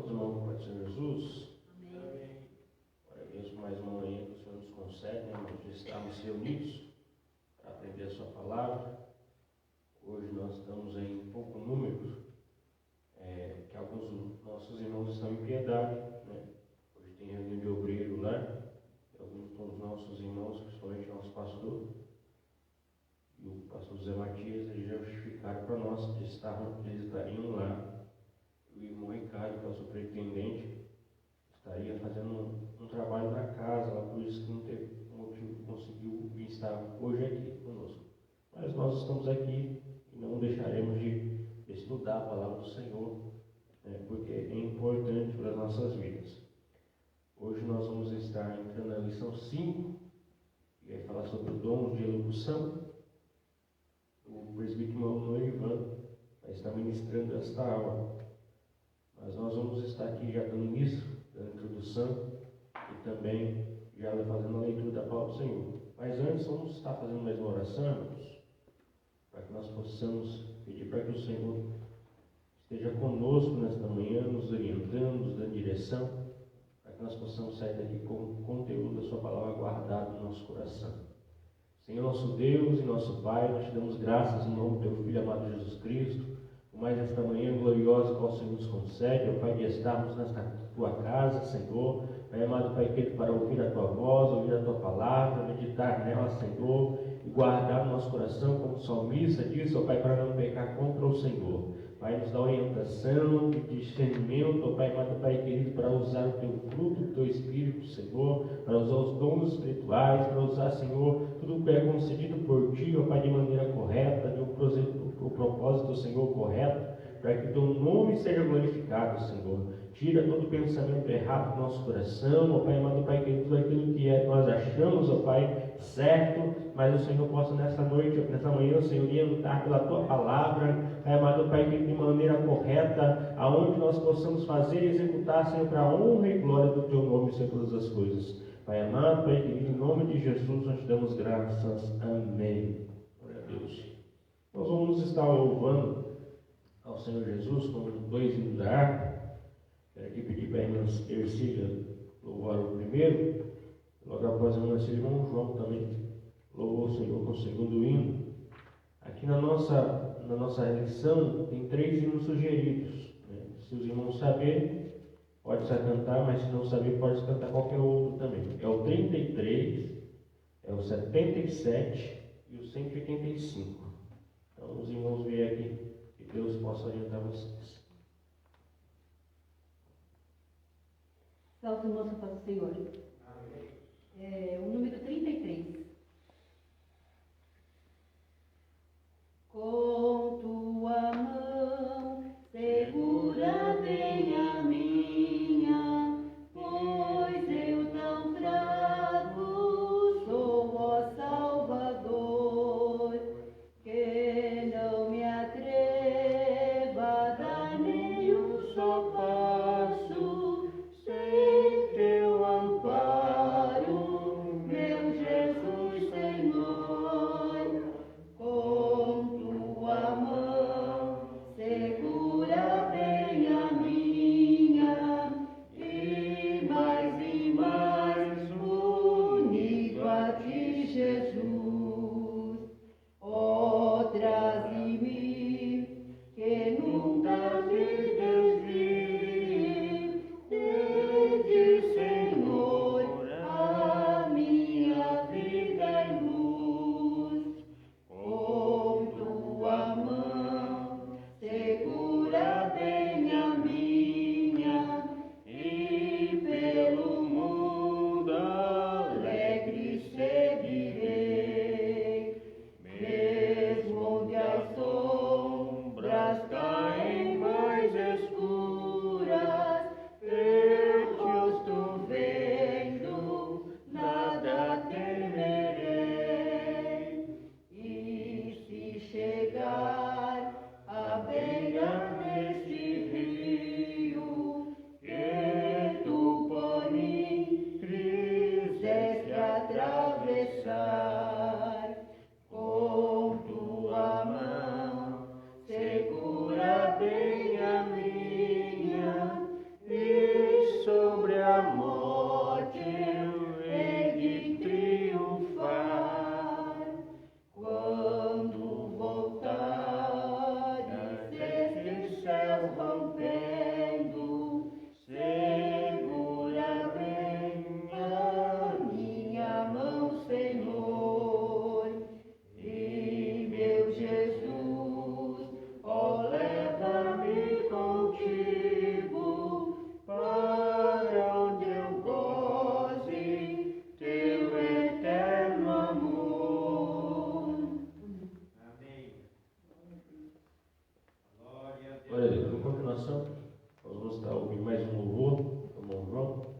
Todos irmãos com o Senhor Jesus. Amém. Glória a Deus por mais uma manhã que o Senhor nos concede, né, de estarmos reunidos para aprender a sua palavra. Hoje nós estamos em pouco número, que alguns dos nossos irmãos estão em piedade, né? Hoje tem reunião de obreiro lá, e alguns dos nossos irmãos, principalmente o nosso pastor e o pastor José Matias, eles já justificaram para nós que eles estariam lá. O irmão Ricardo, que é o superintendente, estaria fazendo um trabalho na casa, lá, por isso que não teve motivo, conseguiu estar hoje aqui conosco. Mas nós estamos aqui e não deixaremos de estudar a palavra do Senhor, né, porque é importante para as nossas vidas. Hoje nós vamos estar entrando na lição 5, que vai falar sobre o dom de elocução. O presbítero irmão Ivan vai estar ministrando esta aula. Mas nós vamos estar aqui já dando início, dando introdução e também já fazendo a leitura da palavra do Senhor. Mas antes vamos estar fazendo mais uma oração, irmãos, para que nós possamos pedir para que o Senhor esteja conosco nesta manhã, nos orientando, nos dando direção, para que nós possamos sair daqui com o conteúdo da sua palavra guardado no nosso coração. Senhor nosso Deus e nosso Pai, nós te damos graças em nome do teu Filho amado Jesus Cristo, por mais esta manhã gloriosa que o Senhor nos concede, ó Pai, de estarmos nesta tua casa, Senhor, Pai amado, Pai querido, para ouvir a tua voz, ouvir a tua palavra, meditar nela, Senhor, e guardar no nosso coração, como o salmista diz, ó Pai, para não pecar contra o Senhor. Pai, nos dá orientação e discernimento, ó Pai amado, Pai querido, para usar o teu fruto, o teu Espírito, Senhor, para usar os dons espirituais, para usar, Senhor, tudo que é concedido por Ti, ó Pai, de maneira correta, de o propósito do Senhor correto, para que o teu nome seja glorificado, Senhor. Tira todo pensamento errado do nosso coração, ó Pai amado, Pai querido, tudo aquilo que nós achamos, ó Pai, certo, mas o Senhor possa nessa noite, nessa manhã, Senhor, orientar pela Tua palavra, Pai amado, Pai querido, de maneira correta, aonde nós possamos fazer e executar, Senhor, para a honra e glória do Teu nome, Senhor, todas as coisas. Pai amado, Pai querido, em nome de Jesus, nós te damos graças. Amém. Glória a Deus. Nós vamos estar louvando ao Senhor Jesus com 2 hinos da harpa. Quero aqui pedir para a irmã Ercília louvar o primeiro. Logo após a irmã Ercília, o irmão João também louvou o Senhor com o segundo hino. Aqui na nossa lição tem 3 hinos sugeridos, né? Se os irmãos saberem, pode se cantar, mas se não saber, pode se cantar qualquer outro também. É o 33, é o 77 e o 185. Então os irmãos veem aqui, que Deus possa orientar vocês. Salve moça para o Senhor. Amém. O número 33. Com tua mão segura bem a minha, pois eu tão fraco sou, ó Salvador, que não me atreva a dar nenhum só passo sem teu amparo, meu rompendo, segura bem a minha mão, Senhor, e meu Jesus, ó, leva-me contigo, para onde eu goze teu eterno amor. Amém. Glória a Deus. Olha, em continuação, nós vamos estar ouvindo mais um louvor do irmão João.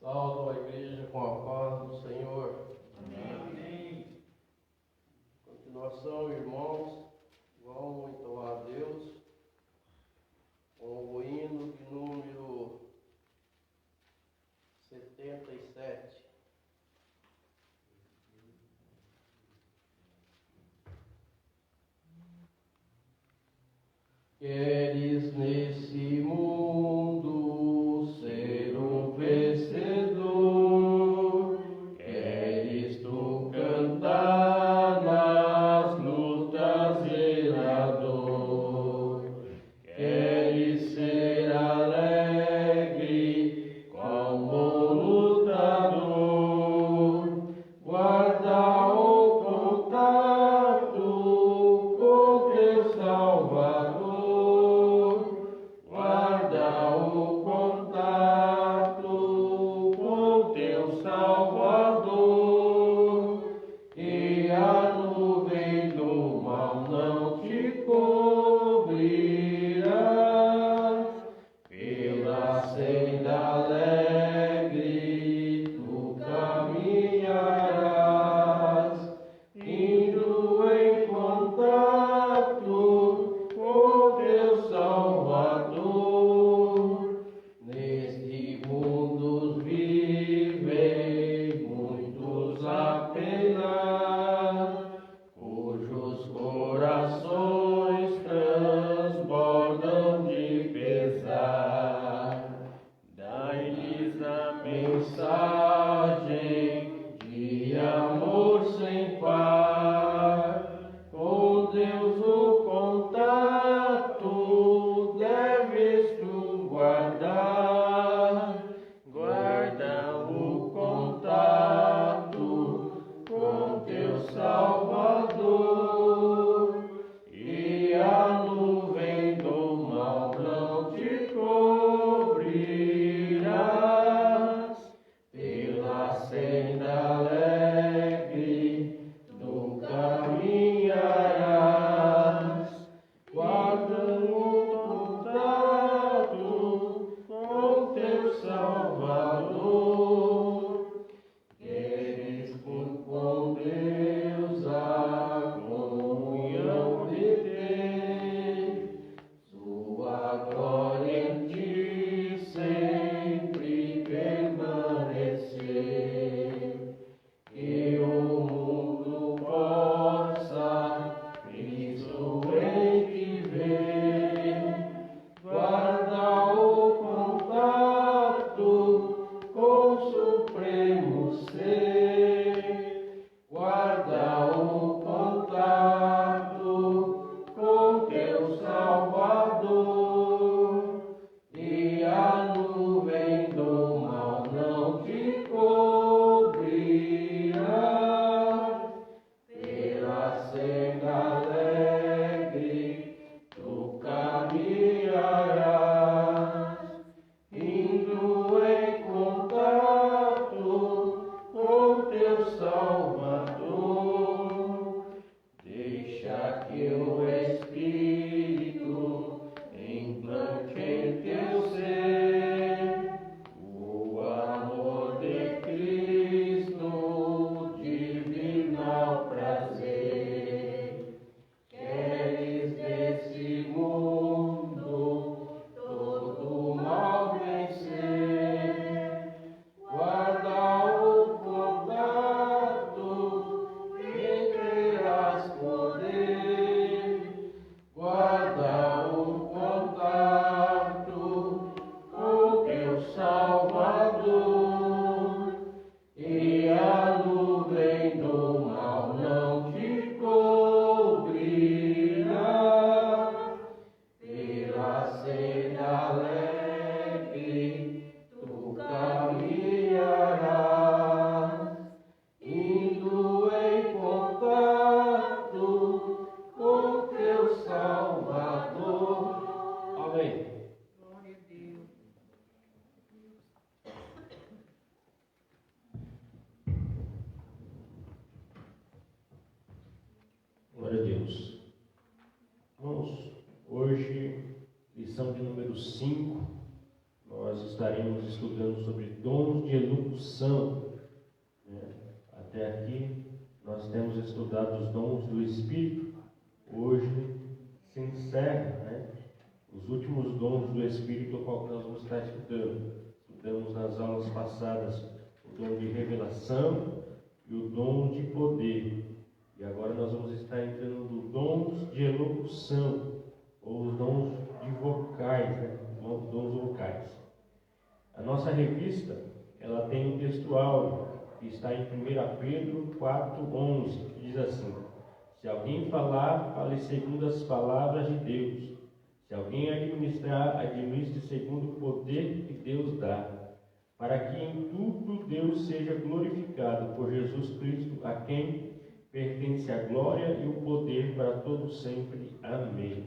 Salve a igreja com a paz do Senhor. Amém. Continuação, irmãos, vamos entoar a Deus com o hino de número 77. Queres nesse mundo ser um vencedor? Queres tu cantar nas lutas estaremos estudando sobre dons de elocução. Até aqui nós temos estudado os dons do Espírito. Hoje se encerra, os últimos dons do Espírito, qual que nós vamos estar estudando. Estudamos nas aulas passadas o dom de revelação e o dom de poder. E agora nós vamos estar entrando nos dons de elocução, ou os dons de vocais, dons vocais. A nossa revista, ela tem um textual que está em 1 Pedro 4:11, que diz assim: se alguém falar, fale segundo as palavras de Deus. Se alguém administrar, administre segundo o poder que Deus dá, para que em tudo Deus seja glorificado por Jesus Cristo, a quem pertence a glória e o poder para todos sempre. Amém.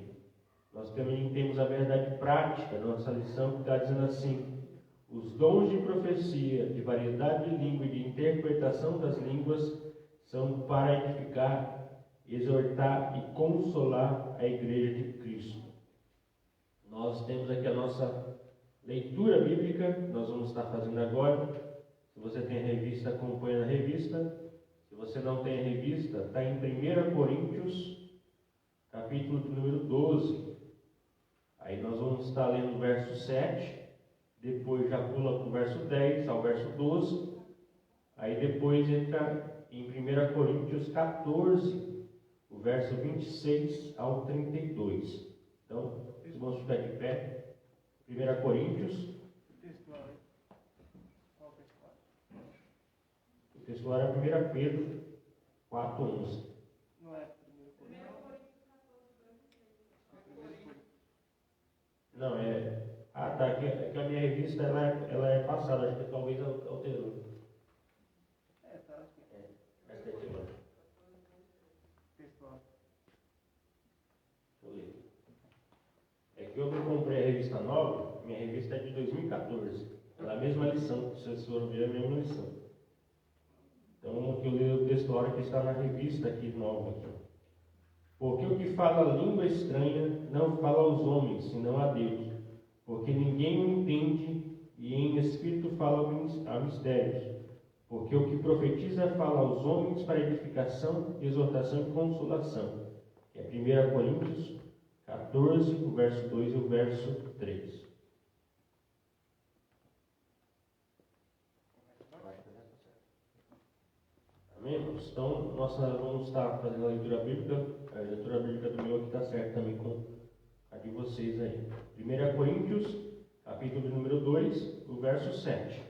Nós também temos a verdade prática, nossa lição que está dizendo assim: os dons de profecia, de variedade de língua e de interpretação das línguas são para edificar, exortar e consolar a igreja de Cristo. Nós temos aqui a nossa leitura bíblica, nós vamos estar fazendo agora. Se você tem a revista, acompanha na revista. Se você não tem a revista, está em 1 Coríntios, capítulo número 12. Aí nós vamos estar lendo o verso 7, depois já pula para o verso 10 ao verso 12. Aí depois entra em 1 Coríntios 14, o verso 26 ao 32. Então, vamos ficar de pé. 1 Coríntios. O textual é 1 Pedro 4:11. Não é 1 Não, é. Ah, tá. Que a minha revista ela é passada, acho que talvez alterou. tá aqui. Essa daqui agora. Textual. Deixa eu ler. É que eu comprei a revista nova, minha revista é de 2014. Ela é a mesma lição, se vocês forem ver, é a mesma lição. Então, o que eu leio o textual que está na revista aqui nova. Aqui. Porque o que fala língua estranha não fala aos homens, senão a Deus. Porque ninguém o entende e em espírito fala a mistérios. Porque o que profetiza fala aos homens para edificação, exortação e consolação. Que é 1 Coríntios 14, o verso 2 e o verso 3. Amém, irmãos? Então, nós vamos estar fazendo a leitura bíblica. A leitura bíblica do meu aqui está certa também com a de vocês aí. 1 Coríntios, capítulo número 2, o verso 7.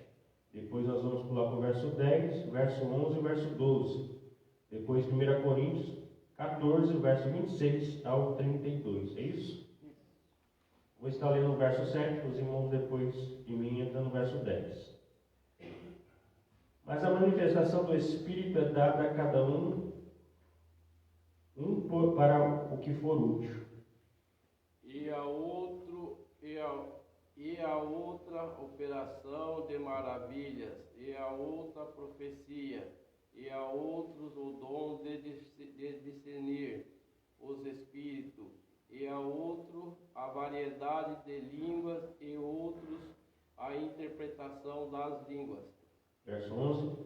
Depois nós vamos pular para o verso 10, o verso 11 e o verso 12. Depois 1 Coríntios 14, o verso 26 ao 32. É isso? Vou estar lendo o verso 7, os irmãos depois de mim entram no verso 10. Mas a manifestação do Espírito é dada a cada um para o que for útil. E a outra operação de maravilhas, e a outra profecia, e a outros o dom de discernir os espíritos, e a outro a variedade de línguas, e outros a interpretação das línguas. Verso 11.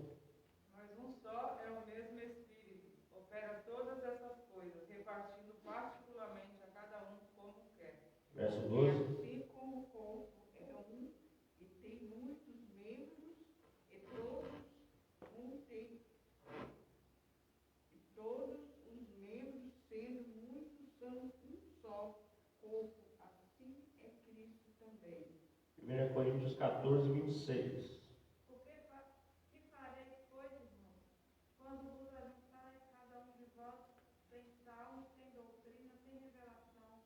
Mas um só é o mesmo Espírito, opera todas essas coisas, repartindo particularmente a cada um como quer. Verso E 12. assim como o corpo é um e tem muitos membros, e todos os membros, sendo muitos, são um só corpo. Assim é Cristo também. 1 Coríntios 14, 26. Que farei, pois, irmãos, quando vos ajuntai cada um de vós tem salmos, tem doutrina, tem revelação,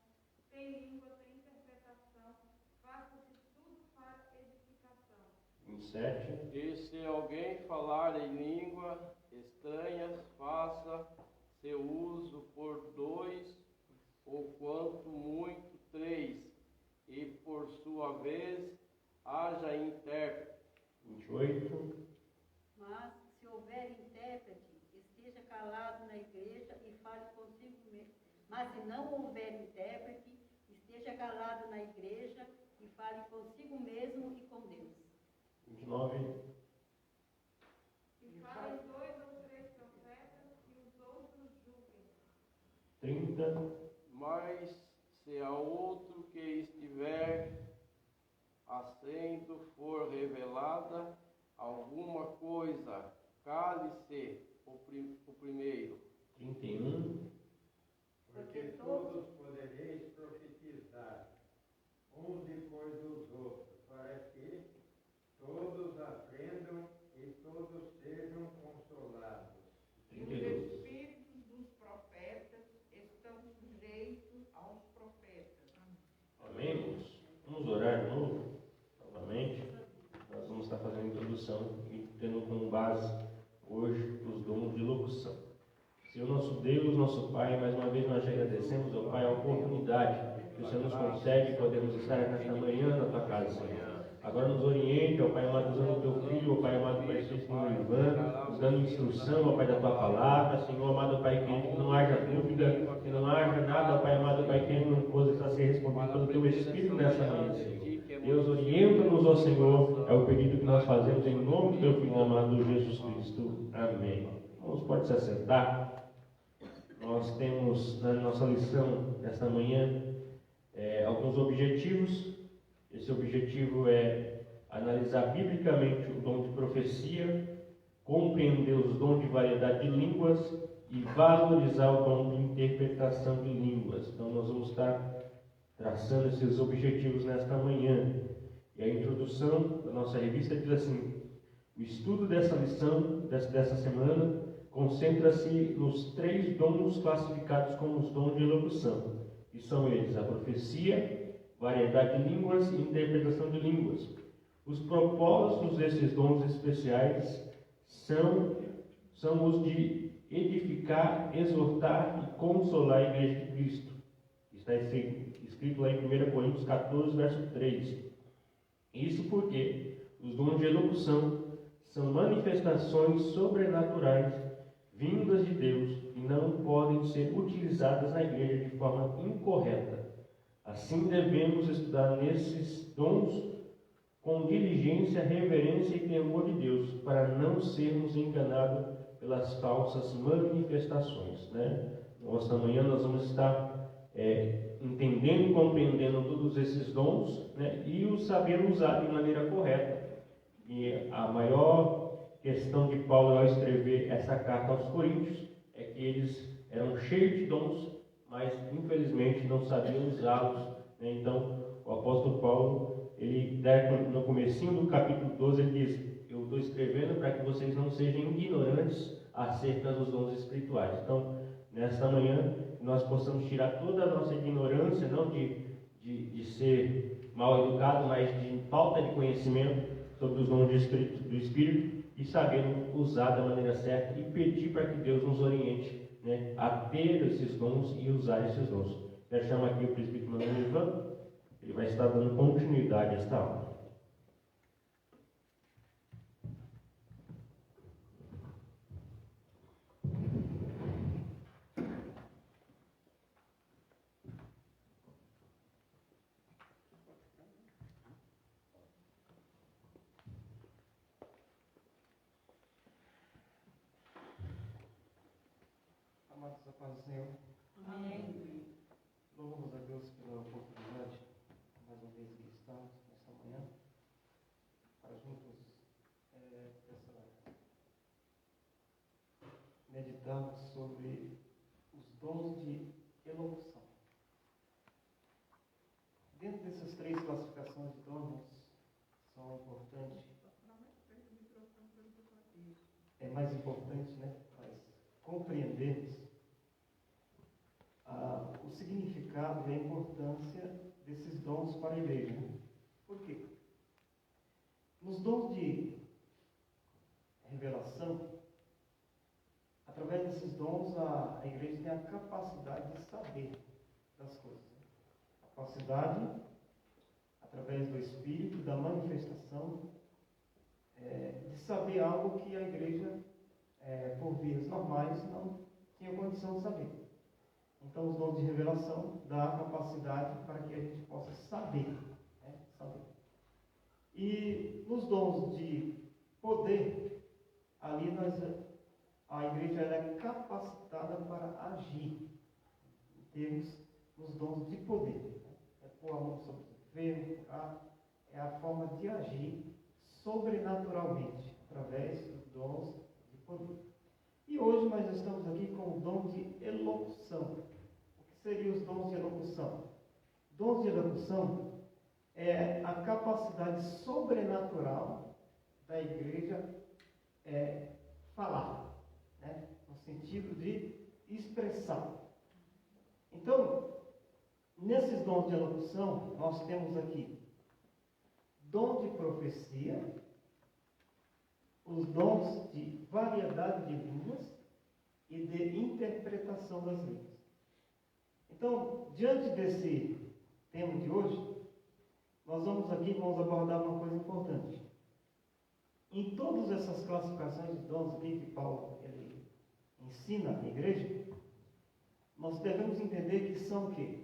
tem língua, tem interpretação, faça-se tudo para edificação. 27. E se alguém falar em língua estranhas, faça seu uso por 2, ou quanto muito 3, e por sua vez haja intérprete. 28. Mas, se houver intérprete, esteja calado na igreja e fale consigo mesmo. Mas, se não houver intérprete, esteja calado na igreja e fale consigo mesmo e com Deus. 29. E falem 2 ou 3 profetas e os outros julguem. 30. Mas se a outro que estiver assento for revelada alguma coisa, cale-se o primeiro. 31. Porque todos podereis profetizar, uns depois dos outros, para que todos aprendam e todos sejam consolados. Os 32. espíritos dos profetas estão sujeitos aos profetas. Amém, irmãos? Vamos orar de novo, novamente. Nós vamos estar fazendo a introdução e tendo como base hoje os dons de locução. Senhor nosso Deus, nosso Pai, mais uma vez nós te agradecemos, ó Pai, a oportunidade que o Senhor nos concede, podemos estar nesta manhã na tua casa, Senhor. Agora nos oriente, ó Pai amado, usando o teu filho, ó Pai amado, Pai Senhor Ivan, nos dando instrução, ó Pai, da tua palavra, Senhor amado, Pai querido, que não haja dúvida, que não haja nada, ó Pai amado, Pai querido, não possa ser respondido pelo teu Espírito nessa manhã, Senhor. Deus, orienta-nos, ó Senhor, é o pedido que nós fazemos em nome do teu filho amado Jesus Cristo. Amém. Irmãos, pode se assentar. Nós temos na nossa lição desta manhã alguns objetivos. Esse objetivo é analisar biblicamente o dom de profecia, compreender os dons de variedade de línguas e valorizar o dom de interpretação de línguas. Então nós vamos estar traçando esses objetivos nesta manhã. E a introdução da nossa revista diz assim: o estudo dessa lição, dessa semana, concentra-se nos 3 dons classificados como os dons de elocução, que são eles: a profecia, variedade de línguas e interpretação de línguas. Os propósitos desses dons especiais são os de edificar, exortar e consolar a Igreja de Cristo. Está escrito lá em 1 Coríntios 14, verso 3. Isso porque os dons de elocução são manifestações sobrenaturais vindas de Deus e não podem ser utilizadas na igreja de forma incorreta. Assim devemos estudar nesses dons com diligência, reverência e temor de Deus, para não sermos enganados pelas falsas manifestações, né? Nesta manhã nós vamos estar entendendo e compreendendo todos esses dons, né? E os saber usar de maneira correta. E a maior questão de Paulo ao escrever essa carta aos Coríntios é que eles eram cheios de dons, mas infelizmente não sabiam usá-los, né? Então o apóstolo Paulo, ele no comecinho do capítulo 12, ele diz: eu estou escrevendo para que vocês não sejam ignorantes acerca dos dons espirituais. Então, nesta manhã, nós possamos tirar toda a nossa ignorância, não de ser mal educado, mas de falta de conhecimento sobre os dons do Espírito, e saber usar da maneira certa e pedir para que Deus nos oriente, né, a ter esses dons e usar esses dons. Eu chamo aqui o presbítero Manuel Ivan, ele vai estar dando continuidade a esta aula. Amados, a paz do Senhor. Amém. Louvamos a Deus pela oportunidade, mais uma vez que estamos nesta manhã, para juntos meditarmos sobre os dons de elocução. Dentro dessas 3 classificações de dons, são importantes. É mais importante, né? Compreendermos o significado e a importância desses dons para a igreja. Por quê? Nos dons de revelação, através desses dons, a igreja tem a capacidade de saber das coisas. A capacidade, através do Espírito, da manifestação, de saber algo que a igreja, por vias normais, não tinha condição de saber. Então, os dons de revelação dão a capacidade para que a gente possa saber, saber. E nos dons de poder, ali a igreja ela é capacitada para agir em termos nos dons de poder. É pôr a mão sobre o enfermo, curar, é a forma de agir sobrenaturalmente, através dos dons de poder. E hoje nós estamos aqui com o dom de elocução. O que seriam os dons de elocução? Dons de elocução é a capacidade sobrenatural da igreja falar, né? No sentido de expressar. Então, nesses dons de elocução, nós temos aqui dom de profecia, os dons de variedade de línguas e de interpretação das línguas. Então, diante desse tema de hoje, nós vamos abordar uma coisa importante. Em todas essas classificações de dons aqui que Paulo ele ensina à igreja, nós devemos entender que são o quê?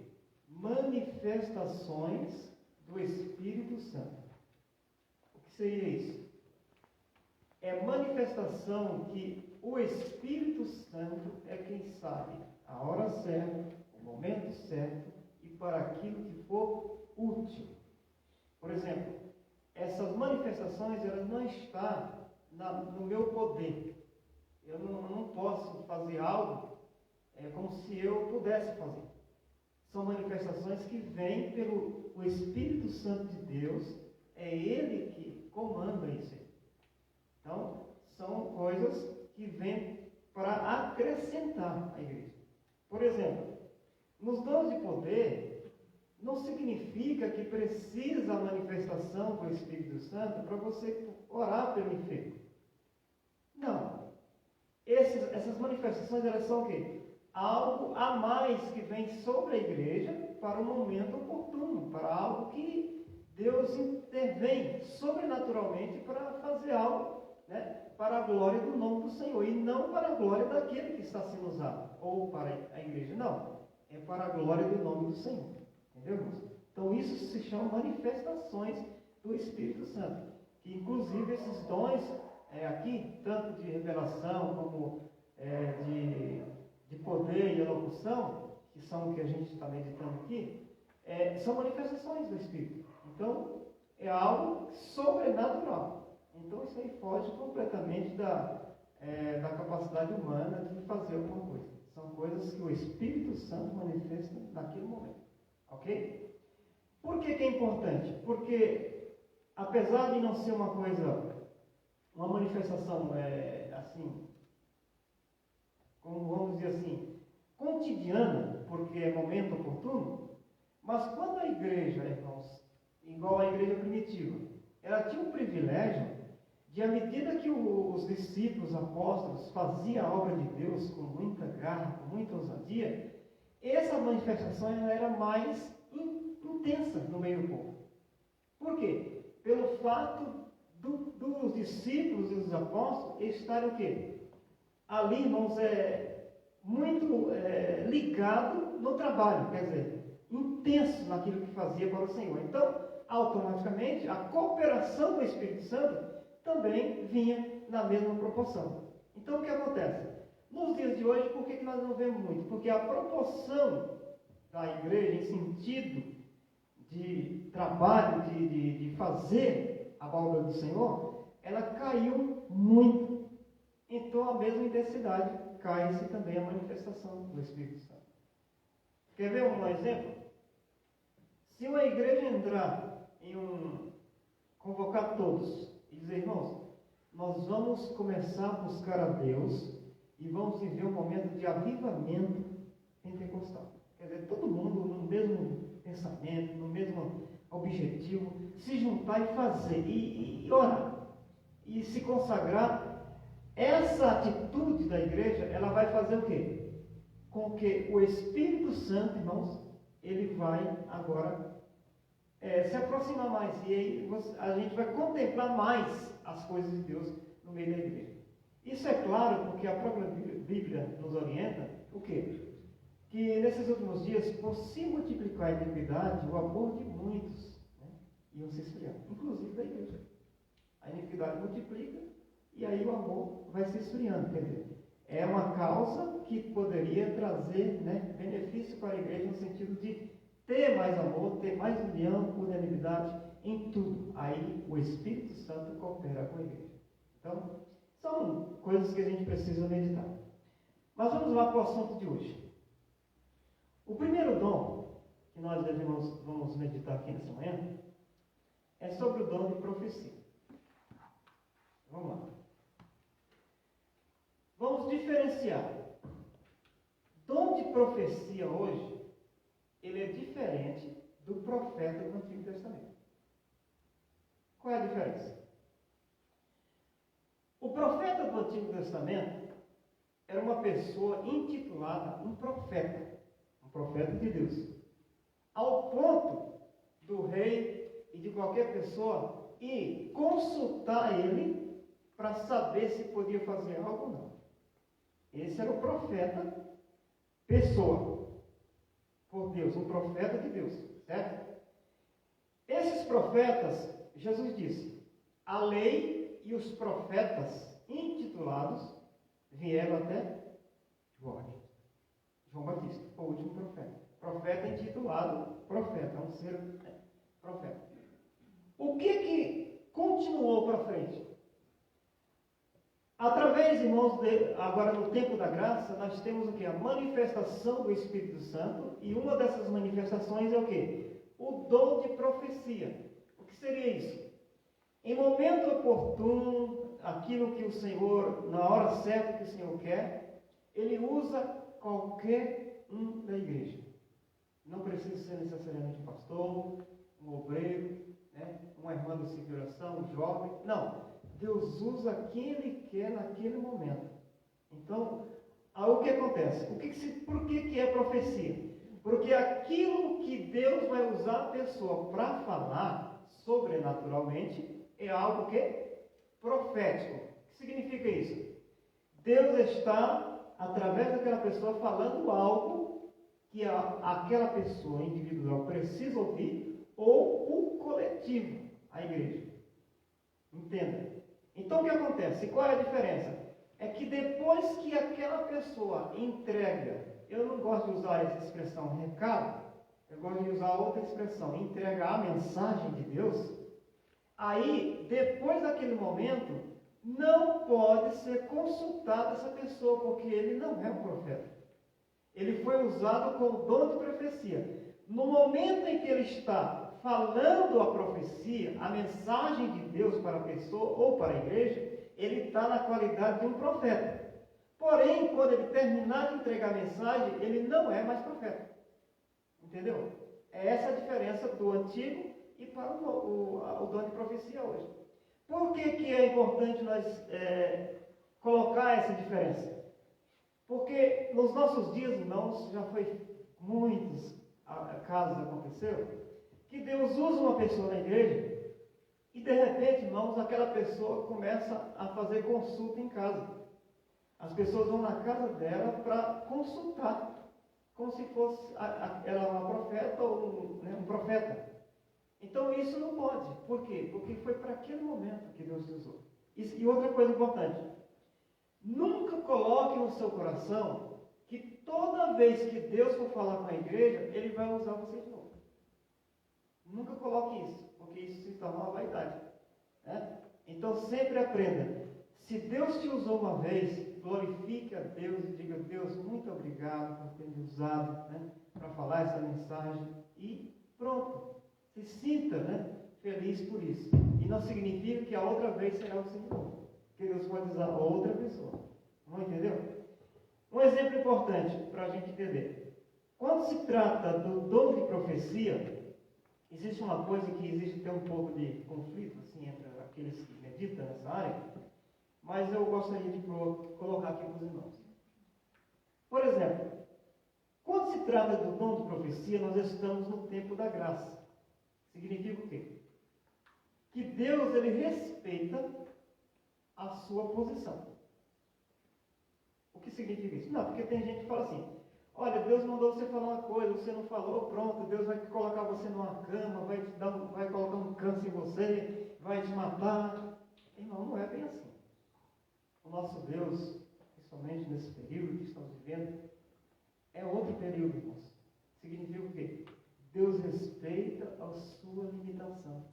Manifestações do Espírito Santo. O que seria isso? É manifestação que o Espírito Santo é quem sabe a hora certa, o momento certo e para aquilo que for útil. Por exemplo, essas manifestações elas não estão no meu poder. Eu não posso fazer algo como se eu pudesse fazer. São manifestações que vêm pelo o Espírito Santo de Deus, é Ele que comanda isso. Então, são coisas que vêm para acrescentar a igreja. Por exemplo, nos dons de poder, não significa que precisa a manifestação do Espírito Santo para você orar pelo enfermo. Não. Essas manifestações, elas são o quê? Algo a mais que vem sobre a igreja para um momento oportuno, para algo que Deus intervém sobrenaturalmente para fazer algo, né, para a glória do nome do Senhor, e não para a glória daquele que está sendo usado, ou para a igreja, não. É para a glória do nome do Senhor. Entendeu, irmãos? Então isso se chama manifestações do Espírito Santo. Que inclusive esses dons aqui, tanto de revelação como de poder e elocução, que são o que a gente está meditando aqui, são manifestações do Espírito. Então, é algo sobrenatural. Então, isso aí foge completamente da capacidade humana de fazer alguma coisa. São coisas que o Espírito Santo manifesta naquele momento. Ok? Por que é importante? Porque, apesar de não ser uma manifestação, assim, como vamos dizer assim, cotidiana, porque é momento oportuno, mas quando a igreja, irmãos, igual a igreja primitiva, ela tinha o privilégio de, à medida que os discípulos, apóstolos, faziam a obra de Deus com muita garra, com muita ousadia, essa manifestação era mais intensa no meio do povo. Por quê? Pelo fato dos discípulos e dos apóstolos estarem o quê? Ali, irmãos, muito ligado no trabalho, quer dizer, intenso naquilo que fazia para o Senhor. Então, automaticamente, a cooperação do Espírito Santo também vinha na mesma proporção. Então, o que acontece? Nos dias de hoje, por que nós não vemos muito? Porque a proporção da igreja, em sentido de trabalho, de fazer a obra do Senhor, ela caiu muito. Então, a mesma intensidade cai-se também a manifestação do Espírito Santo. Quer ver um exemplo? Se uma igreja entrar convocar todos e dizer, irmãos, nós vamos começar a buscar a Deus e vamos viver um momento de avivamento pentecostal. Quer dizer, todo mundo no mesmo pensamento, no mesmo objetivo, se juntar e fazer, e orar, e se consagrar. Essa atitude da igreja, ela vai fazer o quê? Com que o Espírito Santo, irmãos, ele vai agora se aproximar mais. E aí a gente vai contemplar mais as coisas de Deus no meio da igreja. Isso é claro porque a própria Bíblia nos orienta o quê? Que nesses últimos dias, por se multiplicar a iniquidade, o amor de muitos iam se esfriando, inclusive da igreja. A iniquidade multiplica e aí o amor vai se esfriando. Quer dizer, é uma causa que poderia trazer, né, benefício para a igreja no sentido de ter mais amor, ter mais união, unanimidade em tudo. Aí o Espírito Santo coopera com a igreja. Então, são coisas que a gente precisa meditar. Mas vamos lá para o assunto de hoje. O primeiro dom que nós vamos meditar aqui nessa manhã é sobre o dom de profecia. Vamos lá. Vamos diferenciar. Dom de profecia hoje, ele é diferente do profeta do Antigo Testamento. Qual é a diferença? O profeta do Antigo Testamento era uma pessoa intitulada um profeta de Deus, ao ponto do rei e de qualquer pessoa ir consultar ele para saber se podia fazer algo ou não. Esse era o profeta, pessoa, por Deus, um profeta de Deus, certo? Esses profetas, Jesus disse, a lei e os profetas intitulados vieram até João Batista, o último profeta. Profeta intitulado profeta, um ser profeta. O que continuou para frente? Através, irmãos, agora no tempo da graça, nós temos o que? A manifestação do Espírito Santo, e uma dessas manifestações é o que? O dom de profecia. O que seria isso? Em momento oportuno, aquilo que o Senhor, na hora certa que o Senhor quer, Ele usa qualquer um da igreja. Não precisa ser necessariamente um pastor, um obreiro, né? Uma irmã do ciclo de oração, um jovem. Não. Deus usa quem Ele quer naquele momento. Então, o que acontece? Por que é profecia? Porque aquilo que Deus vai usar a pessoa para falar sobrenaturalmente é algo que? Profético. O que significa isso? Deus está, através daquela pessoa, falando algo que aquela pessoa individual precisa ouvir, ou o coletivo, a igreja. Entenda. Então o que acontece? Qual é a diferença? É que depois que aquela pessoa entrega, eu não gosto de usar essa expressão recado, eu gosto de usar outra expressão, entrega a mensagem de Deus, aí, depois daquele momento, não pode ser consultada essa pessoa, porque ele não é um profeta. Ele foi usado com o dom de profecia. No momento em que ele está falando a profecia, a mensagem de Deus para a pessoa ou para a igreja, ele está na qualidade de um profeta. Porém, quando ele terminar de entregar a mensagem, ele não é mais profeta. Entendeu? É essa a diferença do antigo e para o dom de profecia hoje. Por que é importante nós colocar essa diferença? Porque nos nossos dias, irmãos, já foi muitos casos aconteceram, que Deus usa uma pessoa na igreja e de repente, irmãos, aquela pessoa começa a fazer consulta em casa. As pessoas vão na casa dela para consultar, como se fosse ela uma profeta ou um profeta. Então isso não pode. Por quê? Porque foi para aquele momento que Deus usou. E outra coisa importante, nunca coloque no seu coração que toda vez que Deus for falar com a igreja, Ele vai usar você de novo. Nunca coloque isso, porque isso se torna uma vaidade. Né? Então sempre aprenda. Se Deus te usou uma vez, glorifique a Deus e diga: Deus, muito obrigado por ter me usado, né, para falar essa mensagem. E pronto. Se sinta, né, feliz por isso. E não significa que a outra vez será o Senhor. Porque Deus pode usar outra pessoa. Não entendeu? Um exemplo importante para a gente entender. Quando se trata do dom de profecia, existe uma coisa que existe até um pouco de conflito assim, entre aqueles que meditam nessa área, mas eu gostaria de colocar aqui para os irmãos. Por exemplo, quando se trata do dom de profecia, nós estamos no tempo da graça. Significa o quê? Que Deus, Ele respeita a sua posição. O que significa isso? Não, porque tem gente que fala assim: Olha, Deus mandou você falar uma coisa, você não falou, pronto, Deus vai colocar você numa cama, vai colocar um câncer em você, vai te matar. Irmão, não é bem assim. O nosso Deus, principalmente nesse período que estamos vivendo, é outro período, irmãos. Significa o quê? Deus respeita a sua limitação.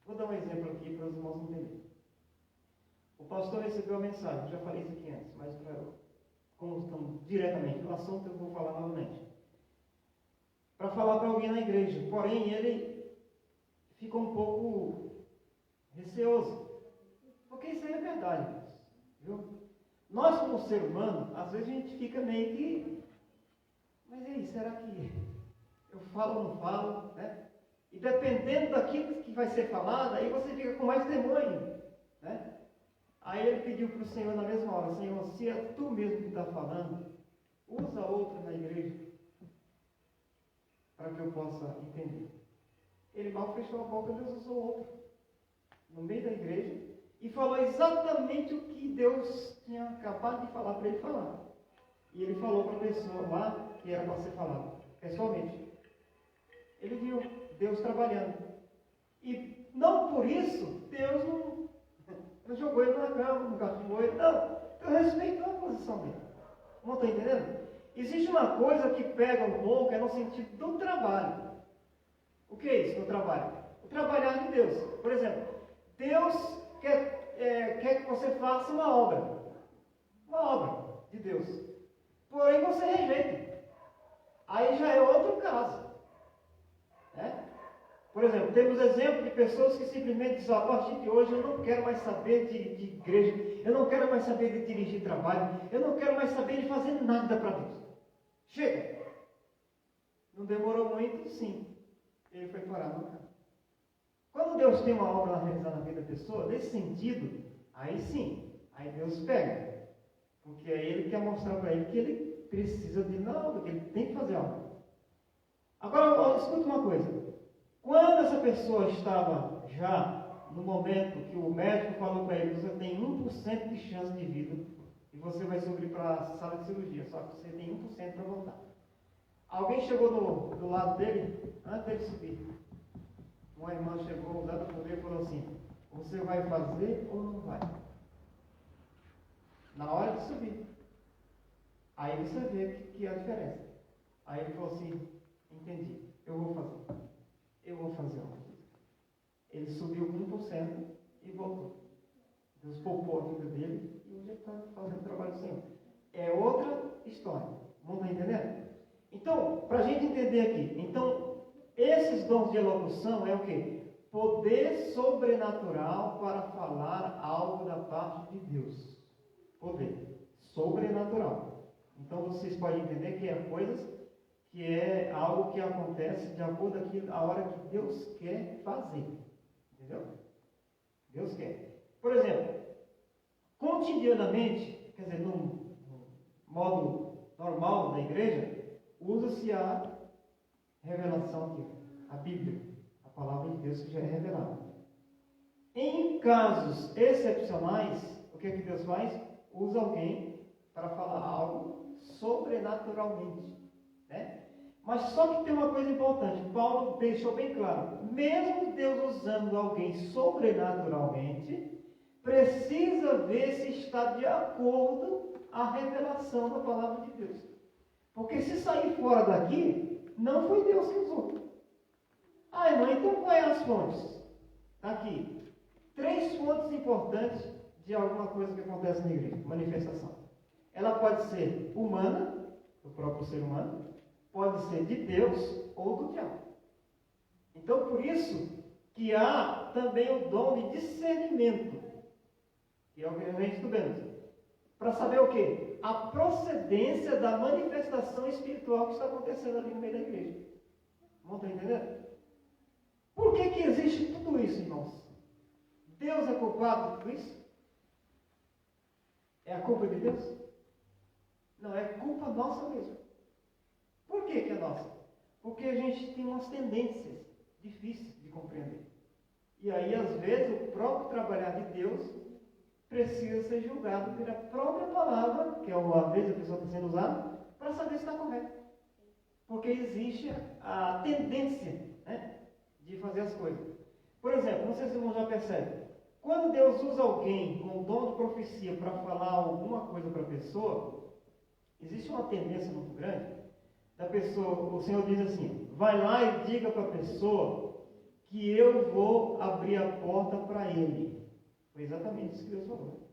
Vou dar um exemplo aqui para os irmãos entenderem. O pastor recebeu a mensagem, eu já falei isso aqui antes, mas como estão diretamente no assunto, eu vou falar novamente. Para falar para alguém na igreja, porém ele fica um pouco receoso. Porque isso aí é verdade, irmãos. Viu? Nós, como ser humano, às vezes a gente fica meio que, mas e aí, será que eu falo ou não falo, né? E dependendo daquilo que vai ser falado, aí você fica com mais temor ainda, né? Aí ele pediu para o Senhor na mesma hora: Senhor, se é tu mesmo que está falando, usa outro na igreja, para que eu possa entender. Ele mal fechou a boca, Deus usou outro, no meio da igreja, e falou exatamente o que Deus tinha acabado de falar para ele falar. E ele falou para a pessoa lá que era para ser falado, pessoalmente. Ele viu Deus trabalhando. E não por isso, Deus não jogou ele na cama, não castigou ele, não. Deus respeitou a posição dele. Não está entendendo? Existe uma coisa que pega um pouco, é no sentido do trabalho. O que é isso no trabalho? O trabalhar de Deus. Por exemplo, Deus quer que você faça uma obra. Uma obra de Deus. Porém você rejeita. Aí já é outro caso. Né? Por exemplo, temos exemplo de pessoas que simplesmente dizem: a partir de hoje eu não quero mais saber de igreja, eu não quero mais saber de dirigir trabalho, eu não quero mais saber de fazer nada para Deus. Chega! Não demorou muito, sim. Ele foi parar no carro. Quando Deus tem uma obra a realizar na vida da pessoa, nesse sentido, aí sim, aí Deus pega. Porque aí ele quer mostrar para ele que ele precisa de algo, que ele tem que fazer algo. Agora, escuta uma coisa. Quando essa pessoa estava já no momento que o médico falou para ele: você tem 1% de chance de vida e você vai subir para a sala de cirurgia, só que você tem 1% para voltar. Alguém chegou do lado dele, antes dele subir. Uma irmã chegou lá do poder e falou assim: você vai fazer ou não vai? Na hora de subir. Aí você vê que é a diferença. Aí ele falou assim: entendi, eu vou fazer. Eu vou fazer uma coisa. Ele subiu 1% e voltou. Deus poupou a vida dele e hoje ele está fazendo o trabalho do Senhor. É outra história. Não está entendendo? Então, para a gente entender aqui, então, esses dons de elocução é o quê? Poder sobrenatural para falar algo da parte de Deus. Poder sobrenatural. Então, vocês podem entender que é coisas que é algo que acontece de acordo com a hora que Deus quer fazer. Entendeu? Deus quer. Por exemplo, cotidianamente, quer dizer, no modo normal da igreja, usa-se a revelação aqui, a Bíblia, a palavra de Deus que já é revelada. Em casos excepcionais, o que é que Deus faz? Usa alguém para falar algo sobrenaturalmente. Né? Mas só que tem uma coisa importante, Paulo deixou bem claro: mesmo Deus usando alguém sobrenaturalmente, precisa ver se está de acordo a revelação da palavra de Deus. Porque se sair fora daqui, não foi Deus que usou. Ah, irmão, então quais as fontes? Aqui, 3 fontes importantes de alguma coisa que acontece na igreja, manifestação. Ela pode ser humana, do próprio ser humano, pode ser de Deus ou do diabo. Então, por isso que há também o dom de discernimento, que é o que a gente estudamos, para saber o quê? A procedência da manifestação espiritual que está acontecendo ali no meio da igreja. Não está entendendo? Por que existe tudo isso, irmãos? Deus é culpado de tudo isso? É a culpa de Deus? Não, é culpa nossa mesmo. Por que é nossa? Porque a gente tem umas tendências difíceis de compreender. E aí, às vezes, o próprio trabalhar de Deus precisa ser julgado pela própria palavra, que é às vezes a pessoa está sendo usada, para saber se está correto. Porque existe a tendência, né, de fazer as coisas. Por exemplo, não sei se os irmãos já percebem, quando Deus usa alguém com o dom de profecia para falar alguma coisa para a pessoa, existe uma tendência muito grande da pessoa, o Senhor diz assim, vai lá e diga para a pessoa que eu vou abrir a porta para ele. Foi exatamente isso que Deus falou.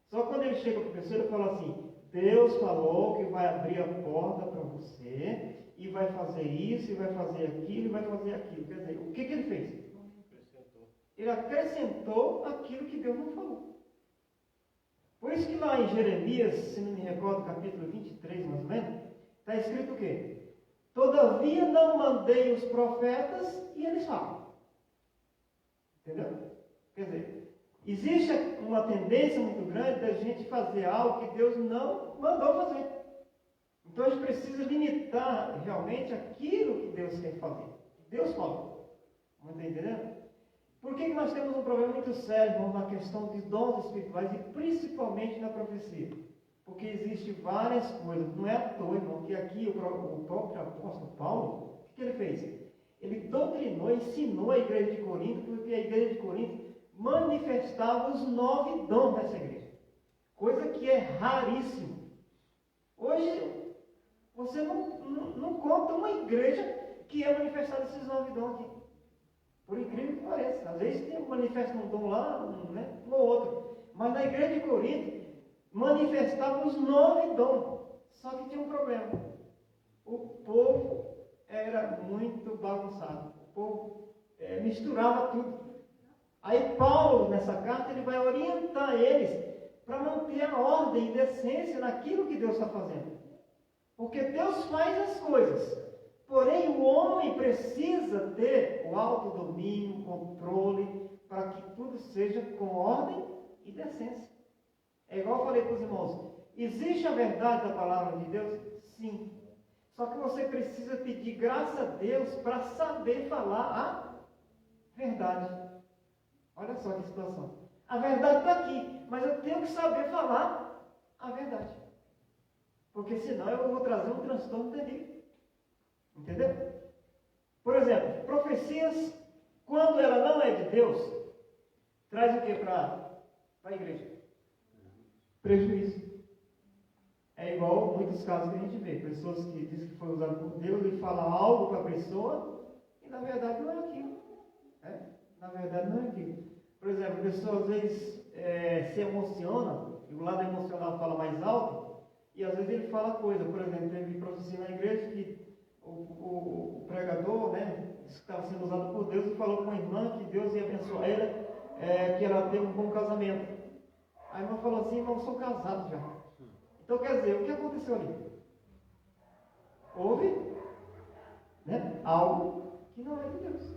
Só quando ele chega para a pessoa, ele fala assim, Deus falou que vai abrir a porta para você, e vai fazer isso, e vai fazer aquilo, e vai fazer aquilo. Quer dizer, o que ele fez? Ele acrescentou aquilo que Deus não falou. Por isso que lá em Jeremias, se não me recordo, capítulo 23, mais ou menos, está escrito o quê? Todavia não mandei os profetas, e eles falam. Entendeu? Quer dizer, existe uma tendência muito grande da gente fazer algo que Deus não mandou fazer. Então a gente precisa limitar realmente aquilo que Deus quer fazer. Deus falou. Não está entendendo? Por que nós temos um problema muito sério, irmão, na questão de dons espirituais e principalmente na profecia? Porque existem várias coisas. Não é à toa, irmão, que aqui o próprio apóstolo Paulo, o que ele fez? Ele doutrinou, ensinou a igreja de Corinto, porque a igreja de Corinto manifestava os 9 dons dessa igreja. Coisa que é raríssimo. Hoje, você não conta uma igreja que é manifestada esses 9 dons aqui. Por incrível que pareça. Às vezes tem manifesta um dom lá, um ou outro. Mas na igreja de Corinto, manifestava os 9 dons. Só que tinha um problema. O povo era muito bagunçado. O povo misturava tudo. Aí Paulo, nessa carta, ele vai orientar eles para manter a ordem e decência naquilo que Deus está fazendo. Porque Deus faz as coisas. Porém, o homem precisa ter o autodomínio, o controle, para que tudo seja com ordem e decência. É igual eu falei para os irmãos, existe a verdade da palavra de Deus? Sim. Só que você precisa pedir graça a Deus para saber falar a verdade. Olha só que situação. A verdade está aqui, mas eu tenho que saber falar a verdade. Porque senão eu vou trazer um transtorno terrível. Entendeu? Por exemplo, profecias, quando ela não é de Deus, traz o que para a igreja? Prejuízo. É igual muitos casos que a gente vê. Pessoas que dizem que foi usado por Deus e falam algo para a pessoa e na verdade não é aquilo. Na verdade não é aquilo. Por exemplo, a pessoa às vezes se emociona, e o lado emocional fala mais alto, e às vezes ele fala coisa. Por exemplo, teve profecia na igreja que o pregador, disse que estava sendo usado por Deus e falou com a irmã que Deus ia abençoar ela, que ela teve um bom casamento. A irmã falou assim, irmão, eu sou casado já. Então quer dizer, o que aconteceu ali? Houve algo que não é de Deus.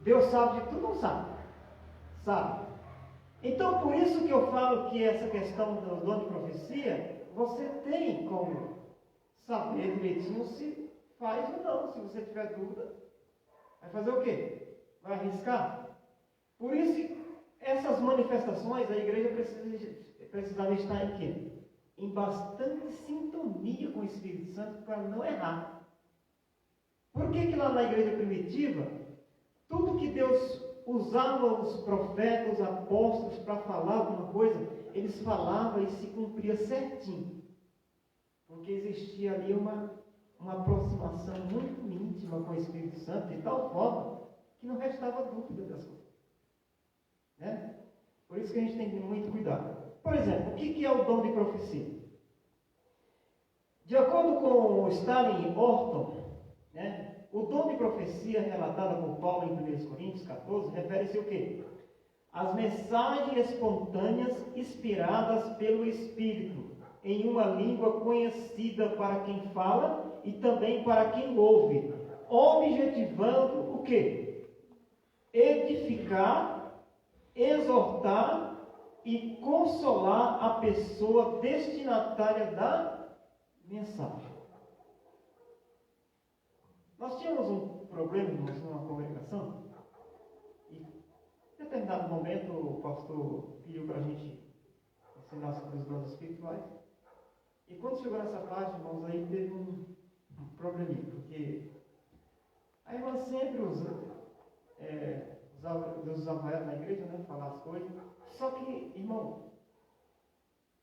Deus sabe de tudo ou não sabe? Sabe. Então por isso que eu falo que essa questão do dom de profecia, você tem como saber direitinho se faz ou não. Se você tiver dúvida, vai fazer o quê? Vai arriscar? Por isso, essas manifestações, a igreja precisava estar em quê? Em bastante sintonia com o Espírito Santo para não errar. Por que lá na igreja primitiva, tudo que Deus usava os profetas, os apóstolos para falar alguma coisa, eles falavam e se cumpria certinho. Porque existia ali uma aproximação muito íntima com o Espírito Santo, de tal forma que não restava dúvida das coisas. Por isso que a gente tem que ter muito cuidado. Por exemplo, o que é o dom de profecia? De acordo com o Stanley Orton, o dom de profecia relatado por Paulo em 1 Coríntios 14 refere-se ao quê? As mensagens espontâneas inspiradas pelo Espírito, em uma língua conhecida para quem fala e também para quem ouve, objetivando o quê? Edificar, exortar e consolar a pessoa destinatária da mensagem. Nós tínhamos um problema numa congregação e em determinado momento o pastor pediu para a gente ensinar sobre os dons espirituais. E quando chegou nessa parte, irmãos, aí teve um probleminha, porque a irmã sempre usava Deus usava ela na igreja, né, falar as coisas. Só que, irmão,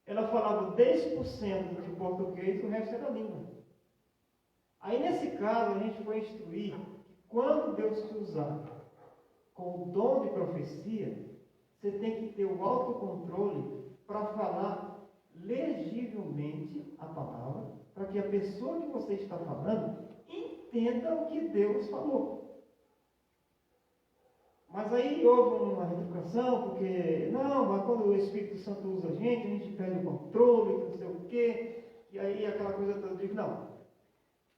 ela falava 10% de português, o resto era língua. Aí, nesse caso, a gente foi instruir que quando Deus te usar com o dom de profecia, você tem que ter o autocontrole para falar legivelmente a palavra, para que a pessoa que você está falando entenda o que Deus falou. Mas aí houve uma retrucação, porque, não, mas quando o Espírito Santo usa a gente perde o controle, não sei o quê, e aí aquela coisa toda. Eu digo, não.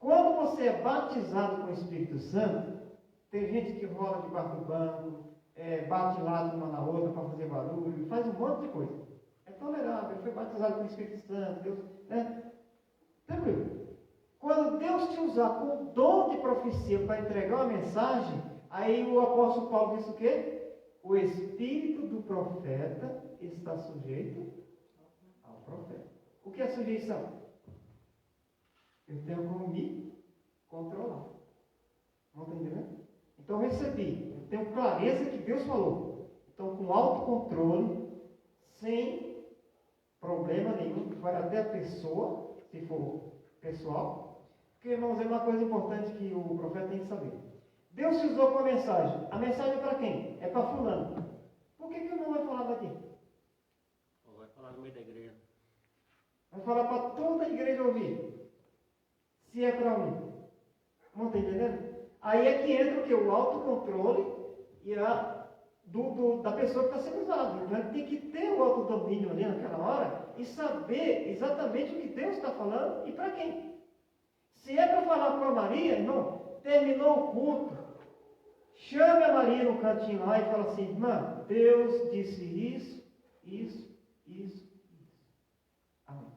Quando você é batizado com o Espírito Santo, tem gente que rola debaixo do banco, bate lado uma na outra para fazer barulho, faz um monte de coisa. É tolerável, ele foi batizado com o Espírito Santo, Deus, né? Tranquilo. Quando Deus te usar com o dom de profecia para entregar uma mensagem, aí o apóstolo Paulo diz o quê? O espírito do profeta está sujeito ao profeta. O que é sujeição? Eu tenho como me controlar. Não está entendendo? Então eu recebi, eu tenho clareza que Deus falou. Então, com autocontrole, sem problema nenhum, vai até a pessoa, se for pessoal. Porque, irmãos, é uma coisa importante que o profeta tem que saber. Deus se usou com a mensagem. A mensagem é para quem? É para fulano. Por que ele não vai falar daqui? Vai falar no meio da igreja. Vai falar para toda a igreja ouvir. Se é para um. Não está entendendo? Aí é que entra o que? O autocontrole e da pessoa que está sendo usada. Então ele tem que ter o autodomínio ali naquela hora e saber exatamente o que Deus está falando e para quem. Se é para falar com a Maria, irmão, terminou o culto, chame a Maria no cantinho lá e fala assim, irmã, Deus disse isso. Amém.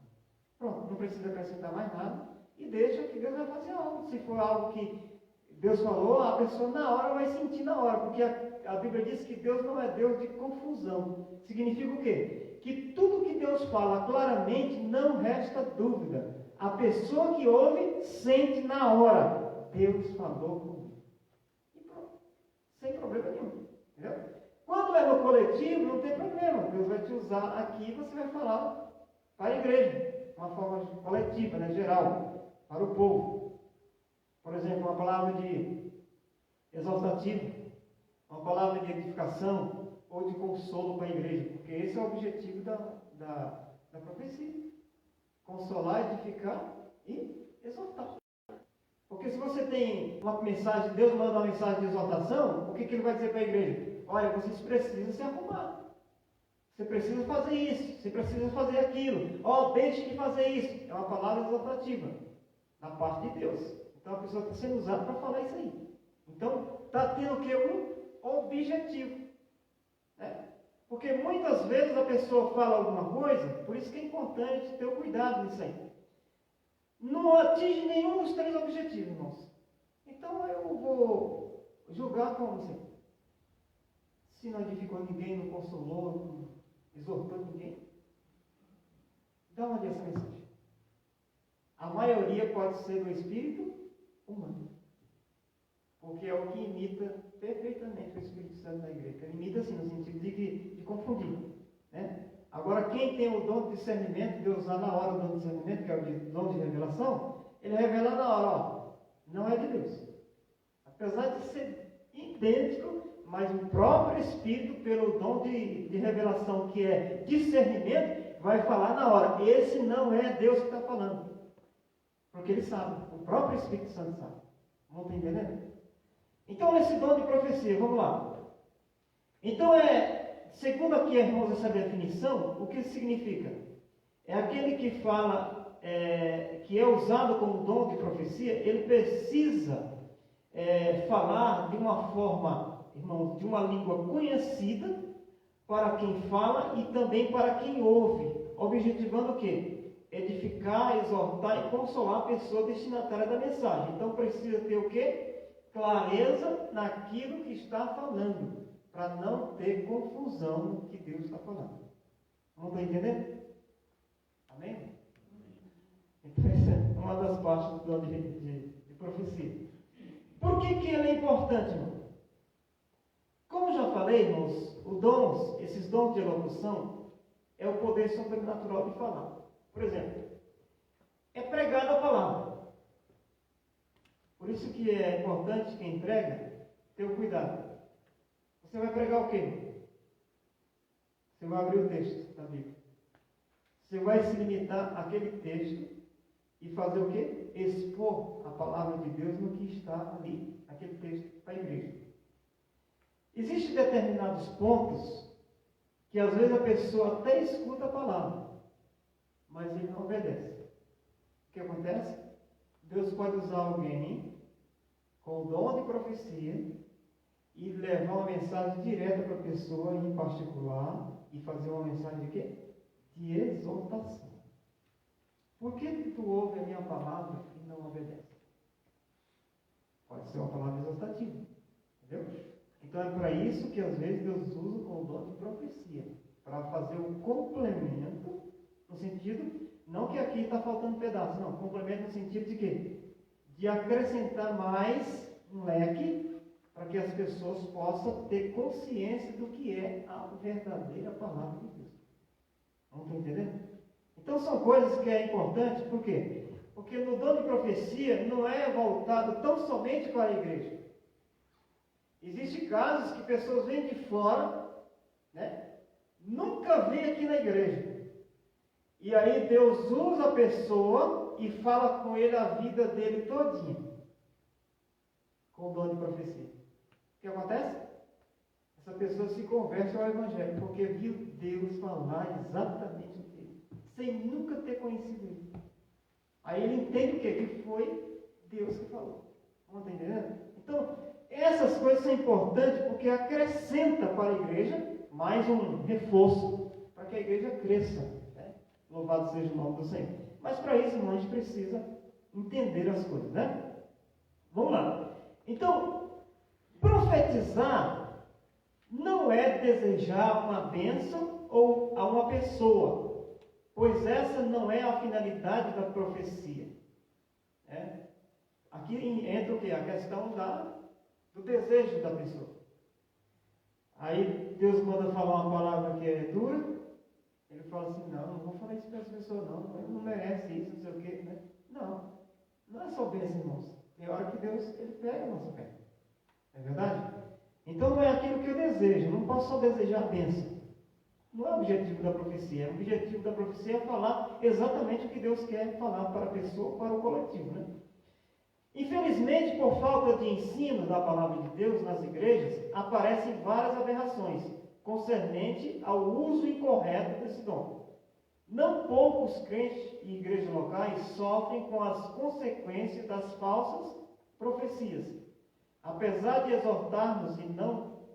Pronto, não precisa acrescentar mais nada e deixa que Deus vai fazer algo. Se for algo que Deus falou, a pessoa na hora vai sentir na hora, porque a Bíblia diz que Deus não é Deus de confusão. Significa o quê? Que tudo que Deus fala claramente não resta dúvida. A pessoa que ouve sente na hora. Deus falou comigo. E pronto. Sem problema nenhum. Entendeu? Quando é no coletivo, não tem problema. Deus vai te usar aqui e você vai falar para a igreja. De uma forma coletiva, né, geral. Para o povo. Por exemplo, uma palavra de exaltativa. Uma palavra de edificação ou de consolo para a igreja. Porque esse é o objetivo da profecia. Consolar, edificar e exaltar. Porque se você tem uma mensagem, Deus manda uma mensagem de exaltação, o que ele vai dizer para a igreja? Olha, vocês precisam se arrumar. Você precisa fazer isso, você precisa fazer aquilo. Deixe de fazer isso. É uma palavra exaltativa da parte de Deus. Então a pessoa está sendo usada para falar isso aí. Então está tendo o que? Um objetivo. Né? Porque muitas vezes a pessoa fala alguma coisa, por isso que é importante ter o cuidado nisso aí. Não atinge nenhum dos três objetivos, irmãos. Então eu vou julgar como assim. Se não edificou ninguém, não consolou, não exortou ninguém, dá uma dessa mensagem. A maioria pode ser do espírito humano. Porque é o que imita perfeitamente o Espírito Santo na igreja. Ele imita assim, no sentido de confundir. Né? Agora, quem tem o dom de discernimento, Deus usar na hora o dom de discernimento, que é o dom de revelação, ele revela na hora, não é de Deus. Apesar de ser idêntico, mas o próprio Espírito, pelo dom de revelação, que é discernimento, vai falar na hora. Esse não é Deus que está falando. Porque ele sabe, o próprio Espírito Santo sabe. Não está entendendo? Então, nesse dom de profecia, vamos lá. Então, segundo aqui, irmãos, essa definição, o que significa? É aquele que fala, que é usado como dom de profecia, ele precisa falar de uma forma, irmãos, de uma língua conhecida para quem fala e também para quem ouve, objetivando o quê? Edificar, exortar e consolar a pessoa destinatária da mensagem. Então, precisa ter o quê? Clareza naquilo que está falando, para não ter confusão no que Deus está falando. Não está entendendo? Amém? Essa é uma das partes do dom de profecia. Por que ele é importante, irmão? Como já falei, irmãos, esses dons de elocução é o poder sobrenatural de falar. Por exemplo, é pregada a palavra. Por isso que é importante quem prega ter o cuidado. Você vai pregar o quê? Você vai abrir o texto da Bíblia. Você vai se limitar àquele texto e fazer o quê? Expor a palavra de Deus no que está ali, aquele texto para a igreja. Existem determinados pontos que às vezes a pessoa até escuta a palavra, mas ele não obedece. O que acontece? Deus pode usar alguém com o dom de profecia e levar uma mensagem direta para a pessoa em particular e fazer uma mensagem de quê? De exortação. Por que tu ouve a minha palavra e não obedece? Pode ser uma palavra exortativa. Entendeu? Então é para isso que às vezes Deus usa com o dom de profecia. Para fazer um complemento, no sentido, não que aqui está faltando pedaço, não. Complemento no sentido de quê? De acrescentar mais um leque para que as pessoas possam ter consciência do que é a verdadeira palavra de Deus. Não estão entendendo? Então são coisas que é importante, por quê? Porque no dom de profecia não é voltado tão somente para a igreja. Existem casos que pessoas vêm de fora, né? Nunca vêm aqui na igreja. E aí Deus usa a pessoa e fala com ele a vida dele todinha. Com o dom de profecia. O que acontece? Essa pessoa se converte ao Evangelho, porque viu Deus falar exatamente o que ele, sem nunca ter conhecido ele. Aí ele entende o quê? Que foi Deus que falou. Não está entendendo? Então, essas coisas são importantes porque acrescenta para a igreja mais um reforço para que a igreja cresça. Né? Louvado seja o nome do Senhor. Mas para isso, irmão, a gente precisa entender as coisas, né? Vamos lá. Então, profetizar não é desejar uma bênção ou a uma pessoa, pois essa não é a finalidade da profecia. Né? Aqui entra o quê? A questão do desejo da pessoa. Aí Deus manda falar uma palavra que é dura, ele fala assim, não vou falar isso para essa pessoa não, ele não merece isso, não sei o quê, né? Não é só bênção, irmãos. Tem hora que Deus, ele pega a nossa perna. É verdade? Então não é aquilo que eu desejo, não posso só desejar a bênção. Não é o objetivo da profecia, o objetivo da profecia é falar exatamente o que Deus quer falar para a pessoa, para o coletivo, né? Infelizmente, por falta de ensino da palavra de Deus nas igrejas, aparecem várias aberrações concernente ao uso incorreto desse dom. Não poucos crentes e igrejas locais sofrem com as consequências das falsas profecias. Apesar de exortarmos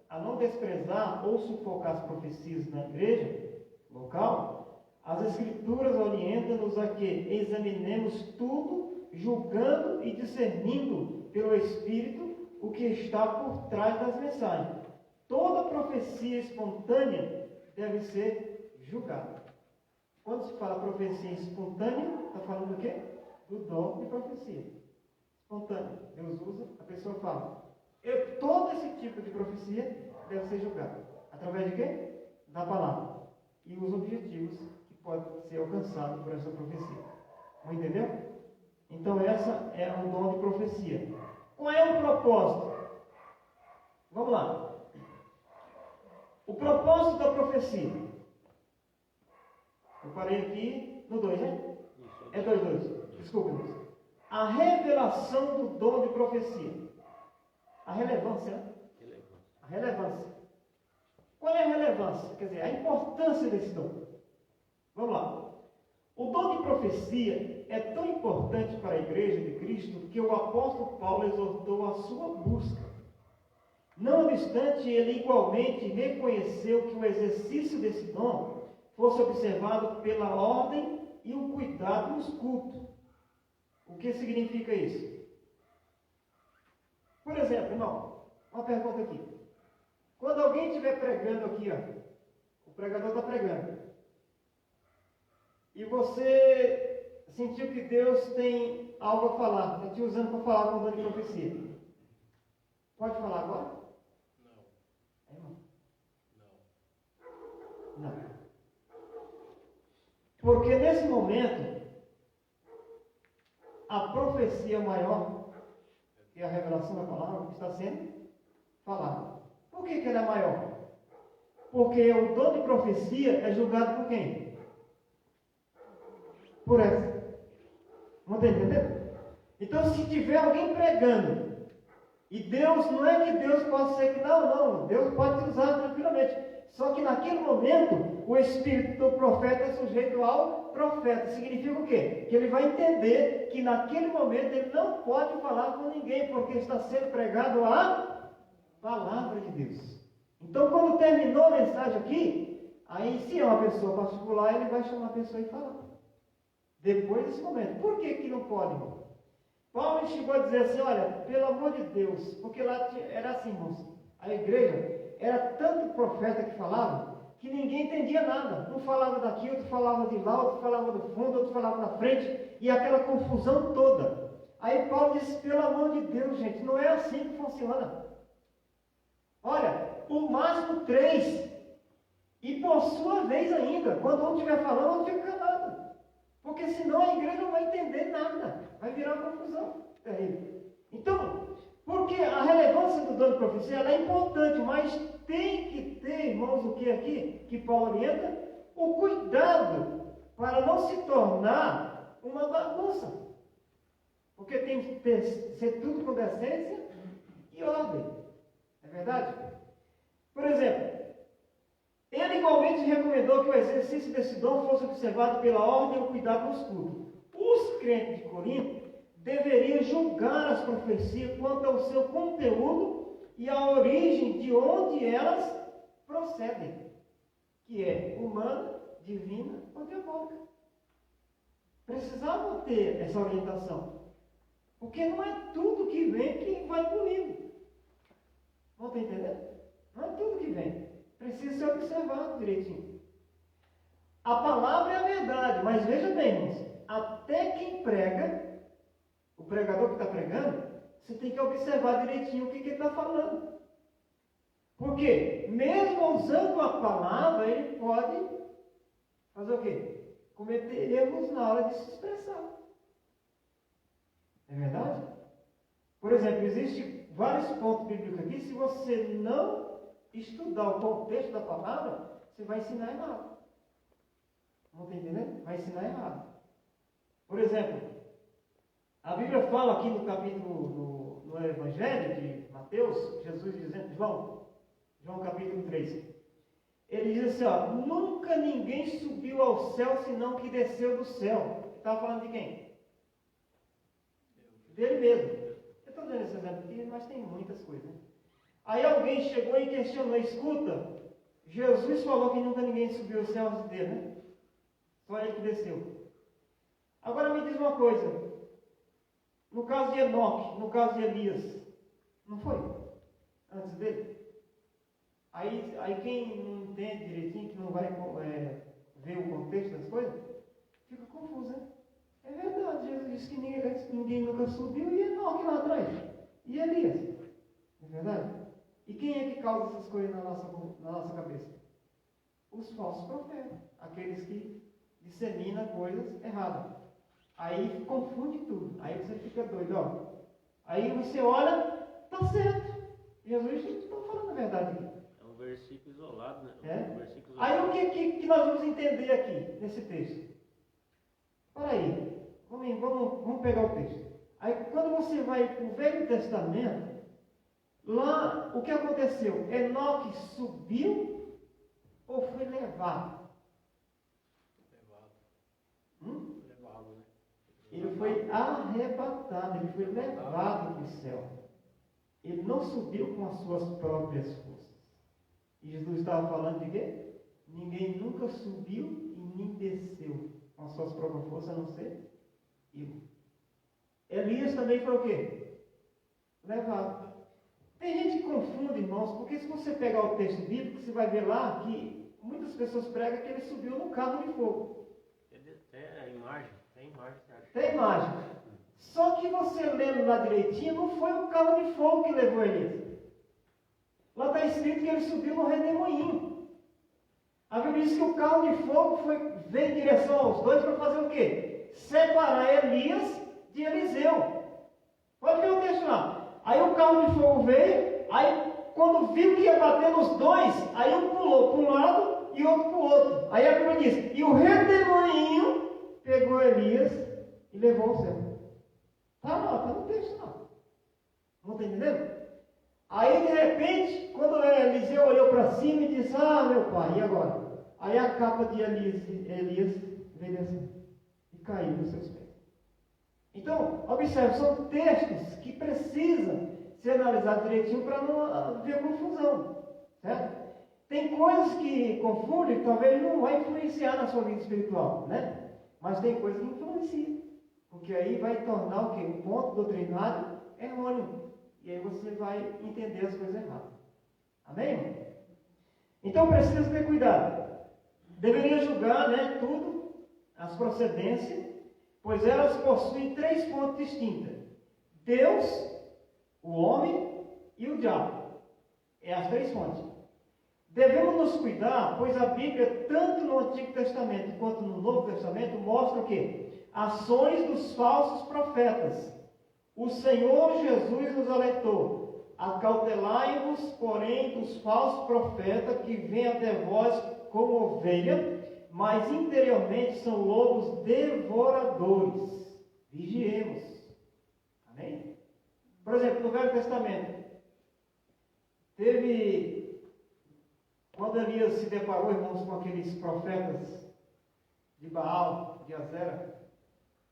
a não desprezar ou sufocar as profecias na igreja local, as Escrituras orientam-nos a que examinemos tudo, julgando e discernindo pelo Espírito o que está por trás das mensagens. Toda profecia espontânea deve ser julgada. Quando se fala profecia espontânea, está falando do quê? Do dom de profecia. Espontânea. Deus usa, a pessoa fala. Todo esse tipo de profecia deve ser julgado. Através de quê? Da palavra. E os objetivos que podem ser alcançados por essa profecia. Entendeu? Então essa é um dom de profecia. Qual é o propósito? Vamos lá. O propósito da profecia. Eu parei aqui no 2, né? É 2. Desculpe-nos. A revelação do dom de profecia. A relevância, né? A relevância. Qual é a relevância? Quer dizer, a importância desse dom. Vamos lá. O dom de profecia é tão importante para a igreja de Cristo que o apóstolo Paulo exortou a sua busca. Não obstante, ele igualmente reconheceu que o exercício desse dom fosse observado pela ordem e o cuidado nos cultos. O que significa isso? Por exemplo, irmão, uma pergunta aqui. Quando alguém estiver pregando aqui, ó, o pregador está pregando, e você sentiu que Deus tem algo a falar, está te usando para falar com o dom de profecia. Pode falar agora? Não. É, irmão? Não. Não. Porque nesse momento, a profecia maior, que é a revelação da palavra, que está sendo falada. Por que ela é maior? Porque o dom de profecia é julgado por quem? Por essa. Não está entendendo? Então, se tiver alguém pregando, e Deus, não é que Deus possa ser que não, Deus pode te usar tranquilamente. Só que naquele momento, o espírito do profeta é sujeito ao profeta. Significa o quê? Que ele vai entender que naquele momento ele não pode falar com ninguém, porque está sendo pregado a palavra de Deus. Então, quando terminou a mensagem aqui, aí se é uma pessoa particular, ele vai chamar a pessoa e falar. Depois desse momento. Por que que não pode, irmão? Paulo chegou a dizer assim, olha, pelo amor de Deus, porque lá era assim, irmãos, a igreja era tanto profeta que falava, que ninguém entendia nada. Um falava daqui, outro falava de lá, outro falava do fundo, outro falava na frente, e aquela confusão toda. Aí Paulo disse, pelo amor de Deus, gente, não é assim que funciona. Olha, o máximo 3, e por sua vez ainda, quando um estiver falando, não fica calado. Porque senão a igreja não vai entender nada, vai virar uma confusão terrível. Então, porque a relevância do dom de profecia ela é importante, mas tem que ter, irmãos, o que aqui, que Paulo orienta? O cuidado para não se tornar uma bagunça. Porque tem que ser tudo com decência e ordem. É verdade? Por exemplo, ele igualmente recomendou que o exercício desse dom fosse observado pela ordem e o cuidado nos cultos. Os crentes de Corinto deveriam julgar as profecias quanto ao seu conteúdo e à origem de onde elas procedem, que é humana, divina ou diabólica. Precisavam ter essa orientação, porque não é tudo que vem que vai engolindo. Não está entendendo? Não é tudo que vem. Precisa ser observado direitinho. A palavra é a verdade, mas veja bem, irmãos, até quem prega, o pregador que está pregando, você tem que observar direitinho o que ele está falando. Porque, mesmo usando a palavra, ele pode fazer o quê? Cometer erros na hora de se expressar. É verdade? Por exemplo, existem vários pontos bíblicos aqui, se você não estudar o contexto da palavra, você vai ensinar errado. Não está entendendo? Vai ensinar errado. Por exemplo, a Bíblia fala aqui no capítulo, no Evangelho de Mateus, Jesus dizendo, João capítulo 3, ele diz assim, ó, nunca ninguém subiu ao céu, senão que desceu do céu. Ele estava falando de quem? Dele mesmo. Eu estou dando esse exemplo aqui, mas tem muitas coisas, né? Aí alguém chegou e questionou, escuta, Jesus falou que nunca ninguém subiu ao céu antes dele, né? Só ele que desceu. Agora me diz uma coisa, no caso de Enoque, no caso de Elias, não foi? Antes dele? Aí quem não entende direitinho, que não vai ver o contexto das coisas, fica confuso, né? É verdade, Jesus disse que ninguém nunca subiu, e Enoque lá atrás? E Elias? É verdade? E quem é que causa essas coisas na nossa cabeça? Os falsos profetas, aqueles que disseminam coisas erradas. Aí confunde tudo, aí você fica doido, ó. Aí você olha, está certo. Jesus está falando a verdade aqui. É um versículo isolado, né? É? Um versículo isolado. Aí o que nós vamos entender aqui, nesse texto? Para aí, vamos pegar o texto. Aí quando você vai para o Velho Testamento, lá, o que aconteceu? Enoque subiu ou foi levado? Levado, né? Ele foi arrebatado, ele foi levado para o céu. Ele não subiu com as suas próprias forças. E Jesus estava falando de quê? Ninguém nunca subiu e nem desceu com as suas próprias forças, a não ser eu. Elias também foi o quê? Levado. Tem gente que confunde, irmãos, porque se você pegar o texto bíblico, você vai ver lá que muitas pessoas pregam que ele subiu no carro de fogo. Até a imagem, tem Tem mágica. Só que você lendo lá direitinho, não foi o carro de fogo que levou Elias. Lá está escrito que ele subiu no redemoinho. A Bíblia diz que o carro de fogo veio em direção aos dois para fazer o quê? Separar Elias de Eliseu. Pode ver o texto lá. Aí o carro de fogo veio, aí quando viu que ia bater nos dois, aí um pulou para um lado e outro para o outro. Aí a Bíblia diz, e o redemoinho pegou Elias e levou ao céu. Está lá, está no texto lá. Não está entendendo? Aí de repente, quando Eliseu olhou para cima e disse, meu pai, e agora? Aí a capa de Elias veio descendo e caiu nos seus pés. Então, observe, são textos que precisam ser analisados direitinho para não haver confusão. Certo? Tem coisas que confundem, que talvez não vai influenciar na sua vida espiritual, né? Mas tem coisas que influenciam. Porque aí vai tornar o quê? Um ponto doutrinário errôneo. E aí você vai entender as coisas erradas. Amém? Então precisa ter cuidado. Deveria julgar, né, tudo, as procedências, pois elas possuem 3 pontos distintos: Deus, o homem e o diabo. É as 3 fontes. Devemos nos cuidar, pois a Bíblia, tanto no Antigo Testamento quanto no Novo Testamento, mostra o quê? Ações dos falsos profetas. O Senhor Jesus nos alertou: acautelai-vos, porém, dos falsos profetas que vêm até vós como ovelha, mas interiormente são lobos devoradores. Vigiemos. Amém? Por exemplo, no Velho Testamento, quando Elias se deparou, irmãos, com aqueles profetas de Baal, de Azera,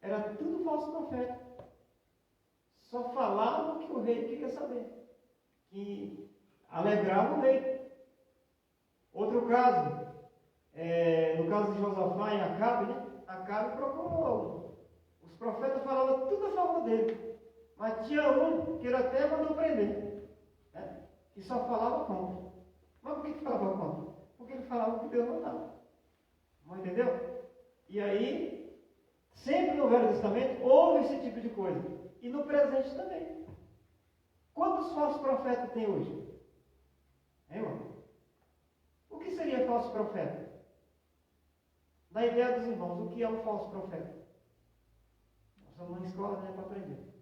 era tudo falso profeta. Só falavam o que o rei queria saber, que alegrava o rei. Outro caso, no caso de Josafá e Acabe, né? Acabe procurou. Os profetas falavam tudo a favor dele, mas tinha um que ele até mandou prender, né? Que só falava contra. Mas por que falava contra? Porque ele falava o que Deus mandava. Não entendeu? E aí, sempre no Velho Testamento, houve esse tipo de coisa. E no presente também. Quantos falsos profetas tem hoje? Hein, irmão? O que seria falso profeta? Na ideia dos irmãos, o que é um falso profeta? Nós estamos na escola, né, para aprender.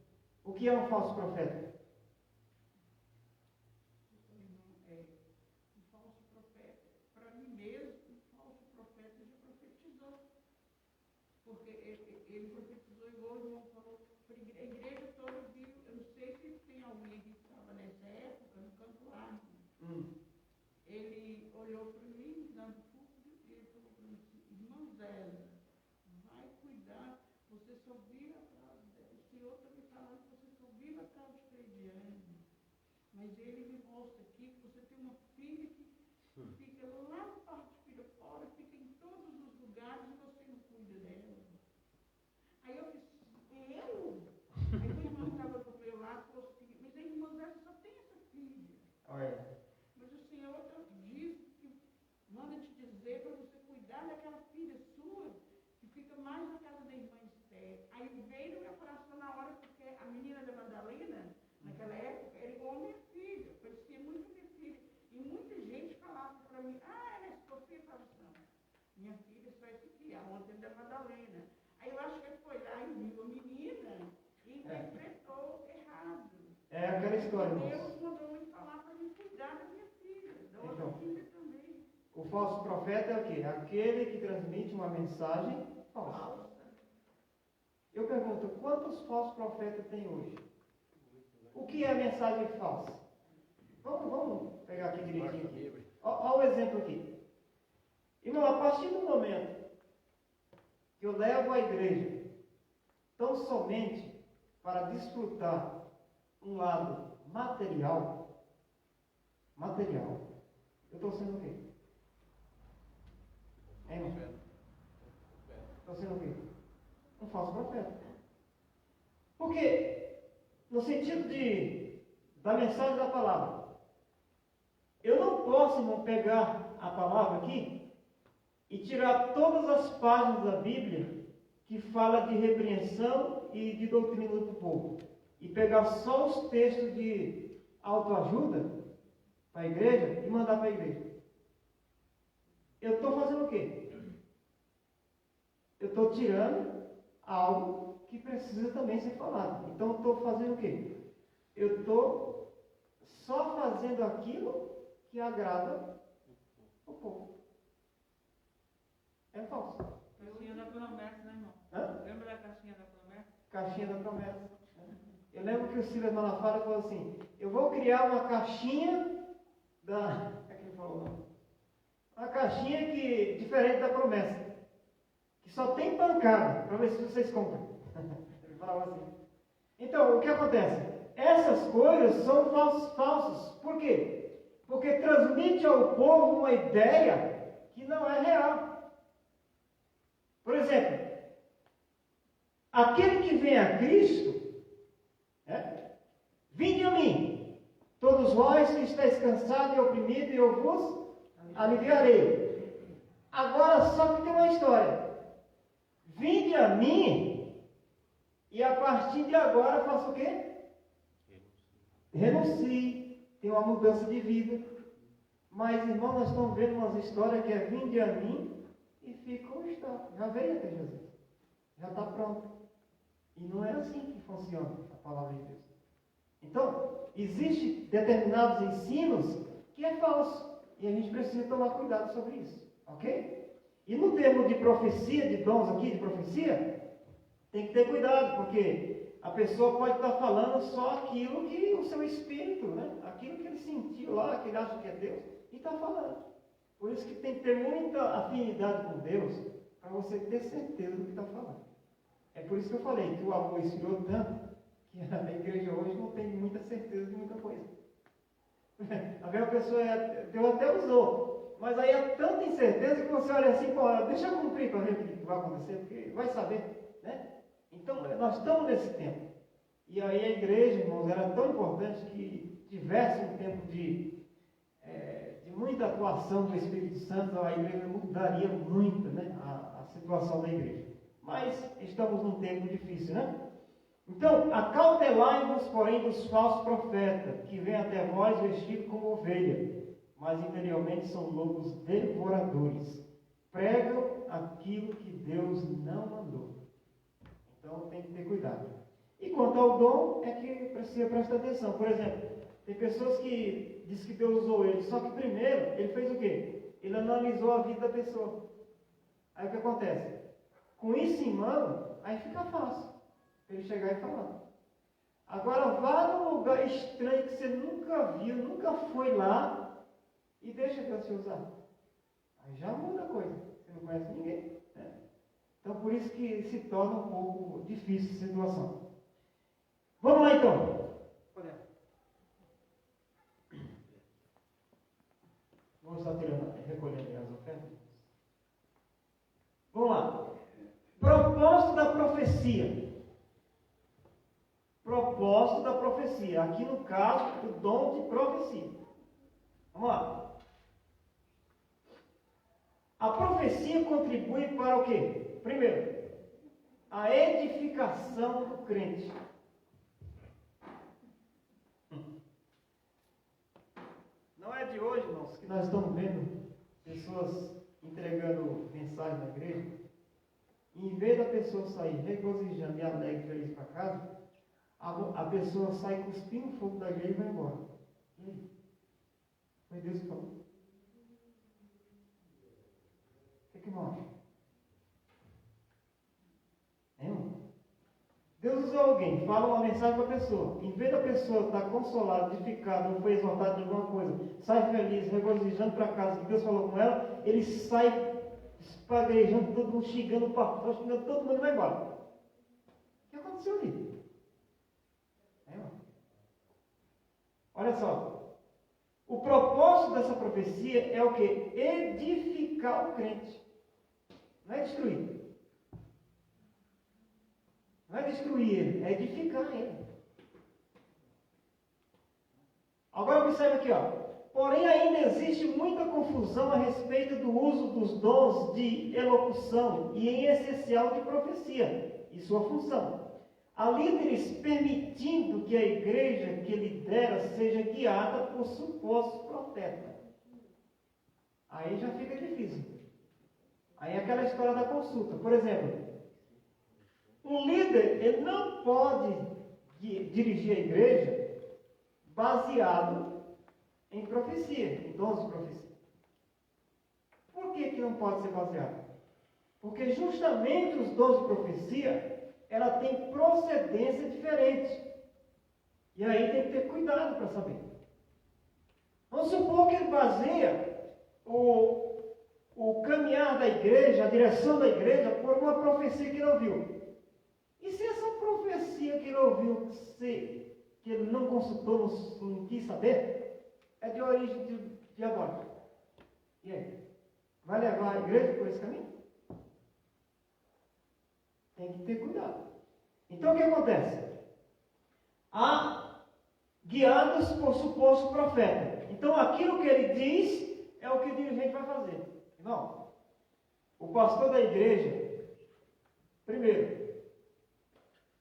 O que é um falso profeta? Um falso profeta, para mim mesmo, um falso profeta já profetizou. Porque ele profetizou igual o irmão falou. A igreja toda viu, eu não sei se tem alguém que estava nessa época, no Campo Largo. Ele olhou para mim, dando curso, e ele falou para mim assim: irmã Zélia, vai cuidar, você só vive atrás dela. O Senhor está me falando que você só vive atrás de Crediane. Mas ele me mostra aqui que você tem uma filha que fica lá no parte de filha fora, fica em todos os lugares e você não cuida dela. Aí eu disse: eu? Aí o irmão estava do meu lado e falou assim: mas a irmã Zélia só tem essa filha. Mas o Senhor diz que manda te dizer para você cuidar daquela filha sua que fica mais na casa da irmã Esther. Aí veio no meu coração na hora, porque a menina da Madalena, naquela época, era igual a minha filha, parecia muito minha filha. E muita gente falava para mim: ela é Sofia. Eu falava assim: não, minha filha só esse aqui, a outra é da Madalena. Aí eu acho que ele foi lá e viu a menina e interpretou errado. É aquela história, irmãos. Deus mandou me falar para me cuidar da minha filha, da outra filha também. O falso profeta é o quê? Aquele que transmite uma mensagem falsa. Eu pergunto, quantos falsos profetas tem hoje? O que é mensagem falsa? Vamos pegar aqui direitinho. Aqui. Olha o exemplo aqui. Irmão, a partir do momento que eu levo a igreja tão somente para desfrutar um lado material, eu estou sendo o quê? Estou sendo o quê? Um falso profeta. Porque, no sentido da mensagem da palavra, eu não posso, irmão, pegar a palavra aqui e tirar todas as páginas da Bíblia que fala de repreensão e de doutrina do povo, e pegar só os textos de autoajuda para a igreja e mandar para a igreja. Eu estou fazendo o quê? Eu estou tirando algo que precisa também ser falado. Então, eu estou fazendo o quê? Eu estou só fazendo aquilo que agrada o povo. É falso. Caixinha da promessa, né, irmão? Hã? Lembra da caixinha da promessa? Caixinha da promessa. Eu lembro que o Silas Malafaia falou assim: eu vou criar uma caixinha da. É que ele falou, não? Uma caixinha que, diferente da promessa, que só tem pancada, para ver se vocês compram. Ele falava assim. Então, o que acontece? Essas coisas são falsas. Por quê? Porque transmite ao povo uma ideia que não é real. Por exemplo, aquele que vem a Cristo, vinde a mim, todos vós que estáis cansados e oprimidos, e eu vos aliviarei. Agora, só que tem uma história. Vinde a mim, e a partir de agora faça o quê? Renuncie. Tem uma mudança de vida. Mas, irmão, nós estamos vendo umas histórias que é vinde a mim e fica como está. Já veio até Jesus. Já está pronto. E não é assim que funciona a palavra de Deus. Então, existem determinados ensinos que é falso. E a gente precisa tomar cuidado sobre isso. Ok? E no termo de profecia, de dons aqui, de profecia, tem que ter cuidado, porque a pessoa pode estar falando só aquilo que o seu espírito, aquilo que ele sentiu lá, que ele acha que é Deus, e está falando. Por isso que tem que ter muita afinidade com Deus, para você ter certeza do que está falando. É por isso que eu falei que o amor esfriou tanto, que a igreja hoje não tem muita certeza de muita coisa. A mesma pessoa, Deus até usou, mas aí é tanta incerteza que você olha assim, pô, deixa eu cumprir para ver o que vai acontecer, porque vai saber, né? Então, nós estamos nesse tempo. E aí a igreja, irmãos, era tão importante que tivesse um tempo de muita atuação do Espírito Santo, a igreja mudaria muito, a situação da igreja. Mas estamos num tempo difícil, Então, acautelai-vos, porém, dos falsos profetas, que vêm até vós vestidos como ovelha, mas interiormente são lobos devoradores. Pregam aquilo que Deus não mandou. Então, tem que ter cuidado. E quanto ao dom, é que precisa prestar atenção. Por exemplo, tem pessoas que dizem que Deus usou ele, só que primeiro, ele fez o quê? Ele analisou a vida da pessoa. Aí o que acontece? Com isso em mão, aí fica fácil ele chegar e falar. Agora, vá num lugar estranho que você nunca viu, nunca foi lá, e deixa Deus te usar. Aí já muda a coisa. Você não conhece ninguém, Então, por isso que se torna um pouco difícil a situação. Vamos lá, então. Vamos estar recolhendo as ofertas? Vamos lá. Propósito da profecia. Propósito da profecia. Aqui no caso, o dom de profecia. Vamos lá. A profecia contribui para o quê? Primeiro, a edificação do crente. Não é de hoje, irmãos, que nós estamos vendo pessoas entregando mensagem na igreja, e em vez da pessoa sair regozijando e alegre, feliz para casa, a pessoa sai cuspindo fogo da igreja e vai embora. E aí? Foi Deus que falou. O que irmão acha? Deus usou alguém, fala uma mensagem para a pessoa. Em vez da pessoa estar consolada, edificada, ou foi exaltada de alguma coisa, sai feliz, regozijando para casa, que Deus falou com ela, ele sai espaguejando, todo mundo xingando o pastor, xingando todo mundo e vai embora. O que aconteceu ali? Olha só. O propósito dessa profecia é o quê? Edificar o crente. Não é destruir. Não é destruir ele, é edificar ele. Agora observe aqui, Porém, ainda existe muita confusão a respeito do uso dos dons de elocução e, em especial, de profecia e sua função. Há líderes permitindo que a igreja que lidera seja guiada por supostos profetas. Aí já fica difícil. Aí é aquela história da consulta. Por exemplo, um líder ele não pode dirigir a igreja baseado em profecia, em dons de profecia. Por que não pode ser baseado? Porque justamente os dons de profecia, ela tem procedência diferente. E aí tem que ter cuidado para saber. Vamos supor que ele baseia o caminhar da igreja, a direção da igreja, por uma profecia que ele ouviu. E se essa profecia que ele ouviu, que ele não consultou, não quis saber, é de origem diabólica? E aí? Vai levar a igreja por esse caminho? Tem que ter cuidado. Então o que acontece? Há guiados por suposto profeta. Então aquilo que ele diz é o que o dirigente vai fazer. Não. O pastor da igreja, primeiro,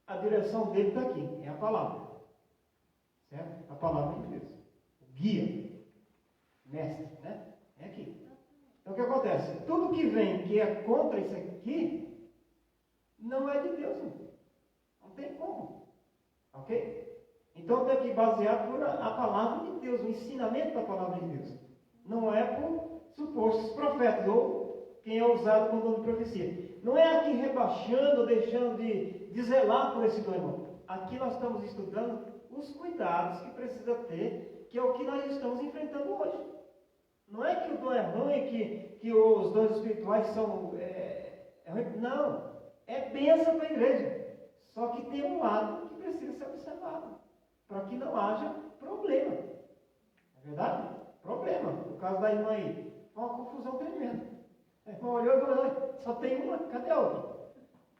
a direção dele está aqui, é a palavra. Certo? A palavra de Deus. O guia, mestre, né? É aqui. Então o que acontece? Tudo que vem que é contra isso aqui, não é de Deus. Não tem como. Ok? Então tem que basear por a palavra de Deus, o ensinamento da palavra de Deus. Não é por supostos profetas, ou quem é usado com dom de profecia. Não é aqui rebaixando, deixando de zelar por esse dom, irmão. Aqui nós estamos estudando os cuidados que precisa ter, que é o que nós estamos enfrentando hoje. Não é que o dom é ruim, que os dons espirituais são ruim. Não. É bênção para a igreja. Só que tem um lado que precisa ser observado, para que não haja problema. É verdade? Problema. No caso da irmã aí, foi uma confusão tremenda. A irmã olhou e falou, só tem uma, cadê a outra?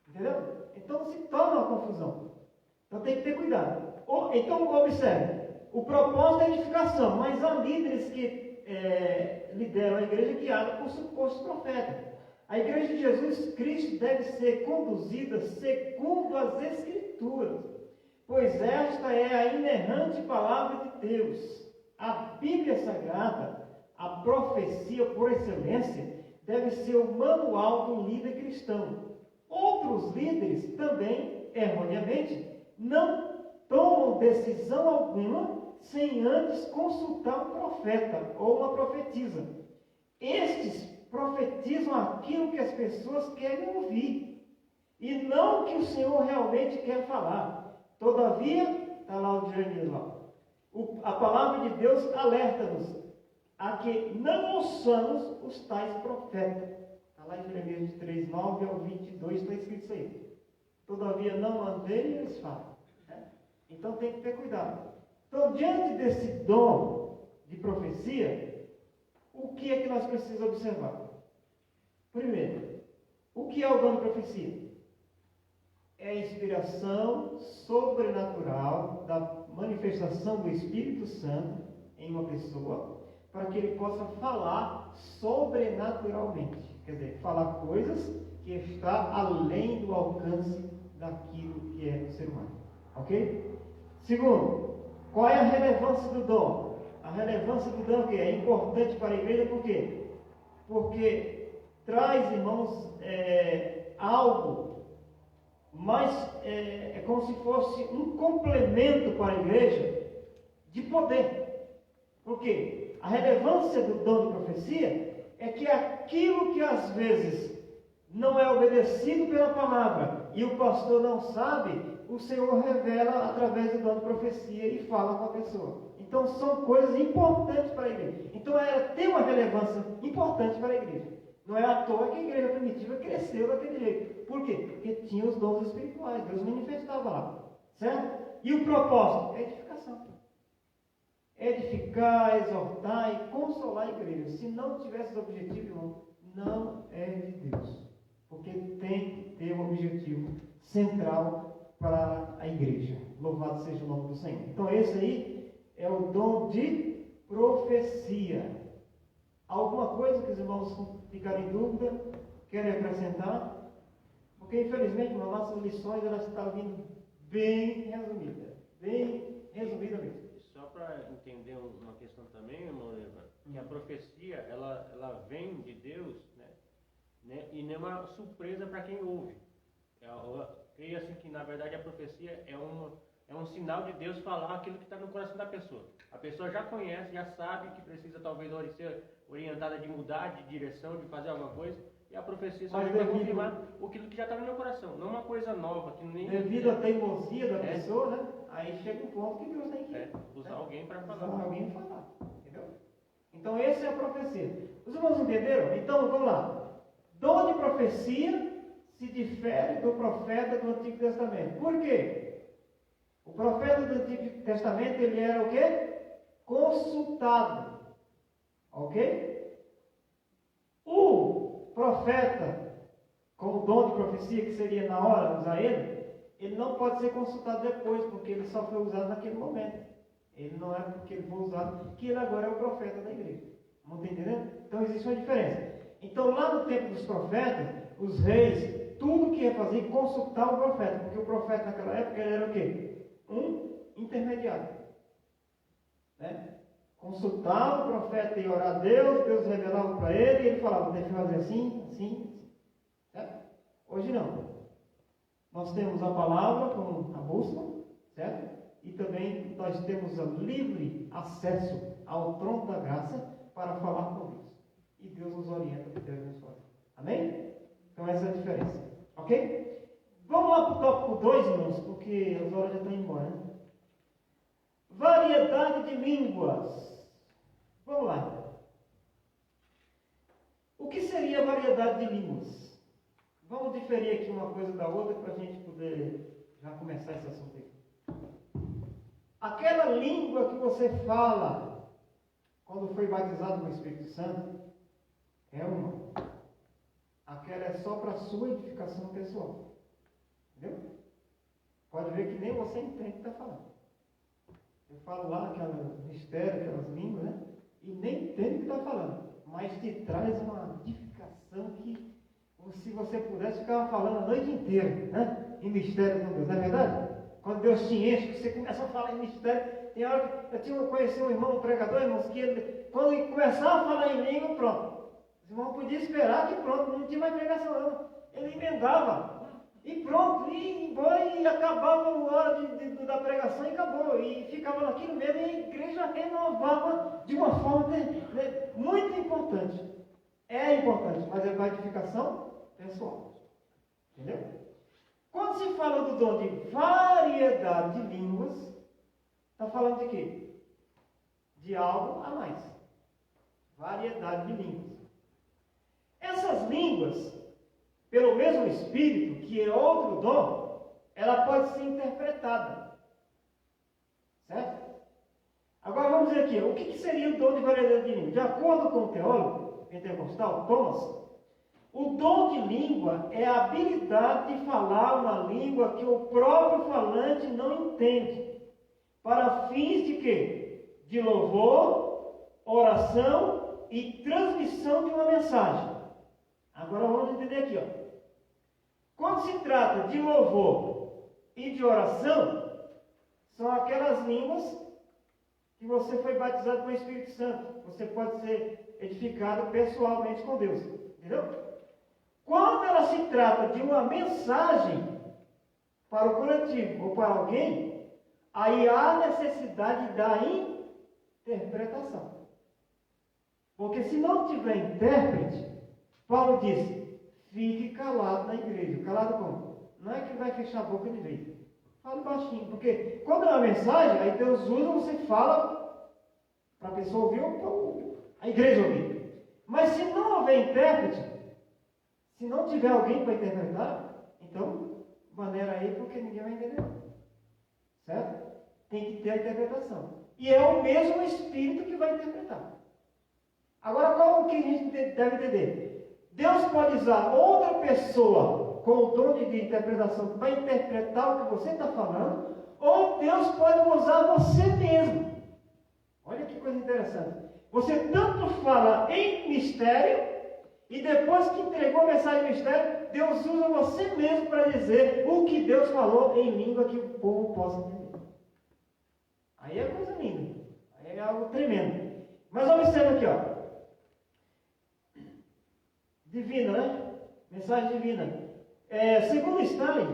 Entendeu? Então se torna uma confusão. Então tem que ter cuidado. Então observe, o propósito é edificação, mas há líderes que lideram a igreja guiada por supostos profetas. A igreja de Jesus Cristo deve ser conduzida segundo as Escrituras, pois esta é a inerrante palavra de Deus. A Bíblia Sagrada, a profecia por excelência, deve ser o manual do líder cristão. Outros líderes também, erroneamente, não tomam decisão alguma sem antes consultar um profeta ou uma profetisa. Estes profetizam aquilo que as pessoas querem ouvir e não o que o Senhor realmente quer falar. Todavia, está lá o Jeremias lá, a palavra de Deus alerta-nos a que não ouçamos os tais profetas. Está lá em Jeremias 23, 9 ao 22, está escrito isso aí. Todavia não andei, eles falam. Né? Então tem que ter cuidado. Então, diante desse dom de profecia, o que é que nós precisamos observar? Primeiro, o que é o dom de profecia? É a inspiração sobrenatural da manifestação do Espírito Santo em uma pessoa, para que ele possa falar sobrenaturalmente. Quer dizer, falar coisas que está além do alcance daquilo que é o ser humano. Ok? Segundo, qual é a relevância do dom? A relevância do dom é importante para a igreja, por quê? Porque traz, irmãos, algo, mas é como se fosse um complemento para a igreja de poder. Por quê? A relevância do dom de profecia é que aquilo que às vezes não é obedecido pela palavra e o pastor não sabe, o Senhor revela através do dom de profecia e fala com a pessoa. Então são coisas importantes para a igreja. Então ela tem uma relevância importante para a igreja. Não é à toa que a igreja primitiva cresceu daquele jeito. Por quê? Porque tinha os dons espirituais, Deus manifestava lá. Certo? E o propósito? É edificação. Edificar, exortar e consolar a igreja. Se não tivesse esse objetivo, irmão, não é de Deus. Porque tem que ter um objetivo central para a igreja. Louvado seja o nome do Senhor. Então esse aí é o dom de profecia. Alguma coisa que os irmãos ficarem em dúvida, querem acrescentar? Porque, infelizmente, nas nossas lições, elas estão vindo bem resumidas. Bem resumida mesmo. Só para entender uma questão também, irmão Eva, que a profecia, ela vem de Deus, né? E não é uma surpresa para quem ouve. Eu creio assim que, na verdade, a profecia é um sinal de Deus falar aquilo que está no coração da pessoa. A pessoa já conhece, já sabe que precisa talvez ser orientada de mudar de direção, de fazer alguma coisa. E a profecia só vai confirmar aquilo que já está no meu coração. Não uma coisa nova, que nem... Devido à teimosia da pessoa, né? Aí chega um ponto que Deus tem que... usar alguém para falar. Usar alguém para falar. Entendeu? Então, essa é a profecia. Os irmãos entenderam? Então, vamos lá. Dom de profecia se difere do profeta do Antigo Testamento. Por quê? O profeta do Antigo Testamento, ele era o quê? Consultado. Ok? O profeta, com o dom de profecia, que seria na hora usar ele não pode ser consultado depois, porque ele só foi usado naquele momento. Ele não é porque ele foi usado, que ele agora é o profeta da igreja. Não está entendendo? Então existe uma diferença. Então lá no tempo dos profetas, os reis, tudo que ia fazer, consultar o profeta, porque o profeta naquela época ele era o quê? Um intermediário. Né? Consultava o profeta e orar a Deus, Deus revelava para ele, e ele falava, tem que fazer assim, assim. Certo? Hoje não. Nós temos a palavra como a bússola, certo? E também nós temos livre acesso ao trono da graça para falar com Deus. E Deus nos orienta por Deus nos faz. Amém? Então essa é a diferença. Ok? Vamos lá para o tópico 2, irmãos, porque as horas já estão embora. Né? Variedade de línguas. Vamos lá. O que seria variedade de línguas? Vamos diferir aqui uma coisa da outra para a gente poder já começar esse assunto aqui. Aquela língua que você fala quando foi batizado no Espírito Santo é uma. Aquela é só para a sua edificação pessoal. Entendeu? Pode ver que nem você entende o que está falando. Eu falo lá aquele mistério, aquelas línguas, né? E nem entende o que está falando. Mas te traz uma edificação que, se você pudesse, ficava falando a noite inteira, né? Em mistério com Deus, não é verdade? Quando Deus te enche, você começa a falar em mistério. Tem hora que eu conheci um irmão, um pregador, irmãos, que ele, quando ele começava a falar em língua, pronto. Os irmãos podiam esperar que pronto, não tinha mais pregação não. Ele emendava. E pronto, e ia embora e acabava a hora da pregação e acabou. E ficava naquilo mesmo e a igreja renovava de uma forma muito importante. É importante, mas é para edificação pessoal. Entendeu? Quando se fala do dom de variedade de línguas, está falando de quê? De algo a mais. Variedade de línguas. Essas línguas, pelo mesmo Espírito, que é outro dom, ela pode ser interpretada. Certo? Agora vamos ver aqui, o que seria o dom de variedade de línguas? De acordo com o teólogo pentecostal, Thomas, o dom de língua é a habilidade de falar uma língua que o próprio falante não entende, para fins de quê? De louvor, oração e transmissão de uma mensagem. Agora vamos entender aqui, ó. Quando se trata de louvor e de oração, são aquelas línguas que você foi batizado com o Espírito Santo. Você pode ser edificado pessoalmente com Deus. Entendeu? Quando ela se trata de uma mensagem para o coletivo ou para alguém, aí há necessidade da interpretação. Porque se não tiver intérprete, Paulo disse, fique calado na igreja. Calado como? Não é que vai fechar a boca de vez. Fala baixinho, porque quando é uma mensagem, aí Deus usa, você fala para a pessoa ouvir ou a igreja ouvir. Mas se não houver intérprete, se não tiver alguém para interpretar, então, maneira aí, porque ninguém vai entender. Certo? Tem que ter a interpretação. E é o mesmo Espírito que vai interpretar. Agora, qual que a gente deve entender? Deus pode usar outra pessoa com o dom de interpretação para interpretar o que você está falando, ou Deus pode usar você mesmo. Olha que coisa interessante. Você tanto fala em mistério, e depois que entregou a mensagem em mistério, Deus usa você mesmo para dizer o que Deus falou em língua que o povo possa entender. Aí é coisa linda. Aí é algo tremendo. Mas observa aqui, ó. Divina, né? Mensagem divina. Segundo Stalin,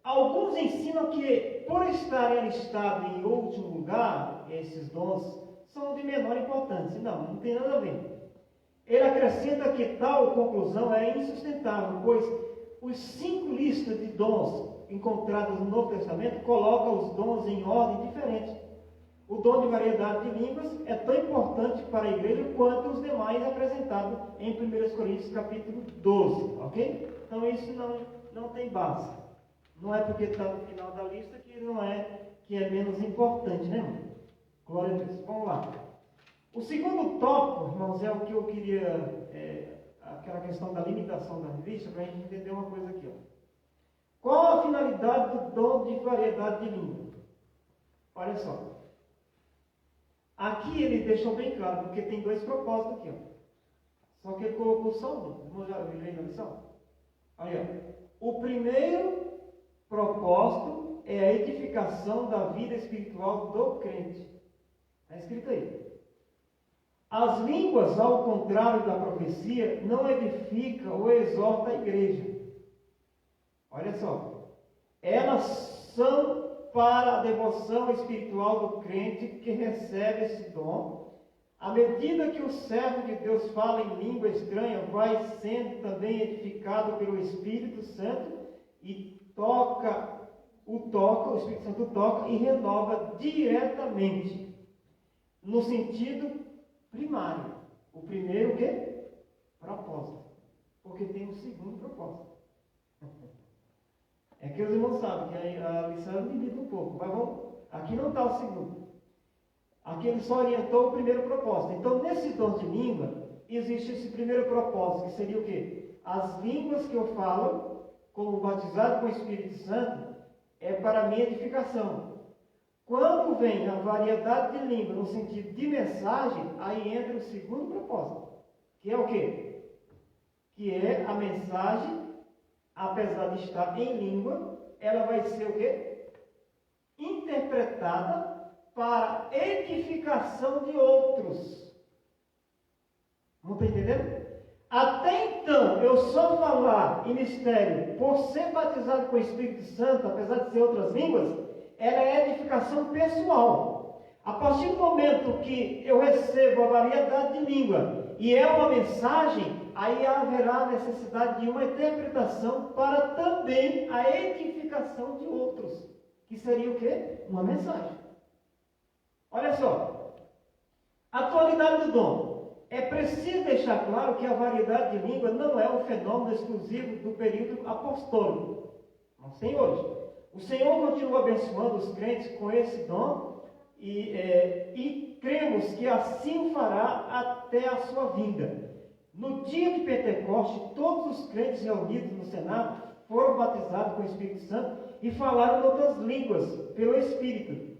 alguns ensinam que, por estarem listados em último lugar, esses dons são de menor importância. Não tem nada a ver. Ele acrescenta que tal conclusão é insustentável, pois os 5 listas de dons encontradas no Novo Testamento colocam os dons em ordem diferente. O dom de variedade de línguas é tão importante para a igreja quanto os demais apresentados em 1 Coríntios capítulo 12, ok? Então isso não tem base. Não é porque está no final da lista que é menos importante, né, irmão? Glória a Deus. Vamos lá. O segundo tópico, irmãos, é o que eu queria, aquela questão da limitação da revista, para a gente entender uma coisa aqui. Ó. Qual a finalidade do dom de variedade de língua? Olha só. Aqui ele deixou bem claro, porque tem 2 propósitos aqui. Ó. Só que ele colocou só um. Vamos já ler na lição? Olha, o primeiro propósito é a edificação da vida espiritual do crente. Está escrito aí. As línguas, ao contrário da profecia, não edifica ou exorta a igreja. Olha só. Elas são para a devoção espiritual do crente que recebe esse dom. À medida que o servo de Deus fala em língua estranha, vai sendo também edificado pelo Espírito Santo e o Espírito Santo toca e renova diretamente. No sentido primário. O primeiro o quê? Propósito. Porque tem um segundo propósito. É que os irmãos sabem que a lição limita um pouco. Mas aqui não está o segundo. Aqui ele só orientou o primeiro propósito. Então, nesse dom de língua, existe esse primeiro propósito, que seria o quê? As línguas que eu falo, como batizado com o Espírito Santo, é para a minha edificação. Quando vem a variedade de língua no sentido de mensagem, aí entra o segundo propósito, que é o quê? Que é a mensagem, apesar de estar em língua, ela vai ser o quê? Interpretada para edificação de outros. Não está entendendo? Até então, eu só falar em mistério por ser batizado com o Espírito Santo, apesar de ser outras línguas, ela é edificação pessoal. A partir do momento que eu recebo a variedade de língua e é uma mensagem, aí haverá necessidade de uma interpretação para também a edificação de outros, que seria o quê? Uma mensagem. Olha só, a atualidade do dom. É preciso deixar claro que a variedade de língua não é um fenômeno exclusivo do período apostólico. Não tem hoje. O Senhor continua abençoando os crentes com esse dom e cremos que assim o fará até a sua vinda. No dia de Pentecoste, todos os crentes reunidos no Senado foram batizados com o Espírito Santo e falaram em outras línguas pelo Espírito.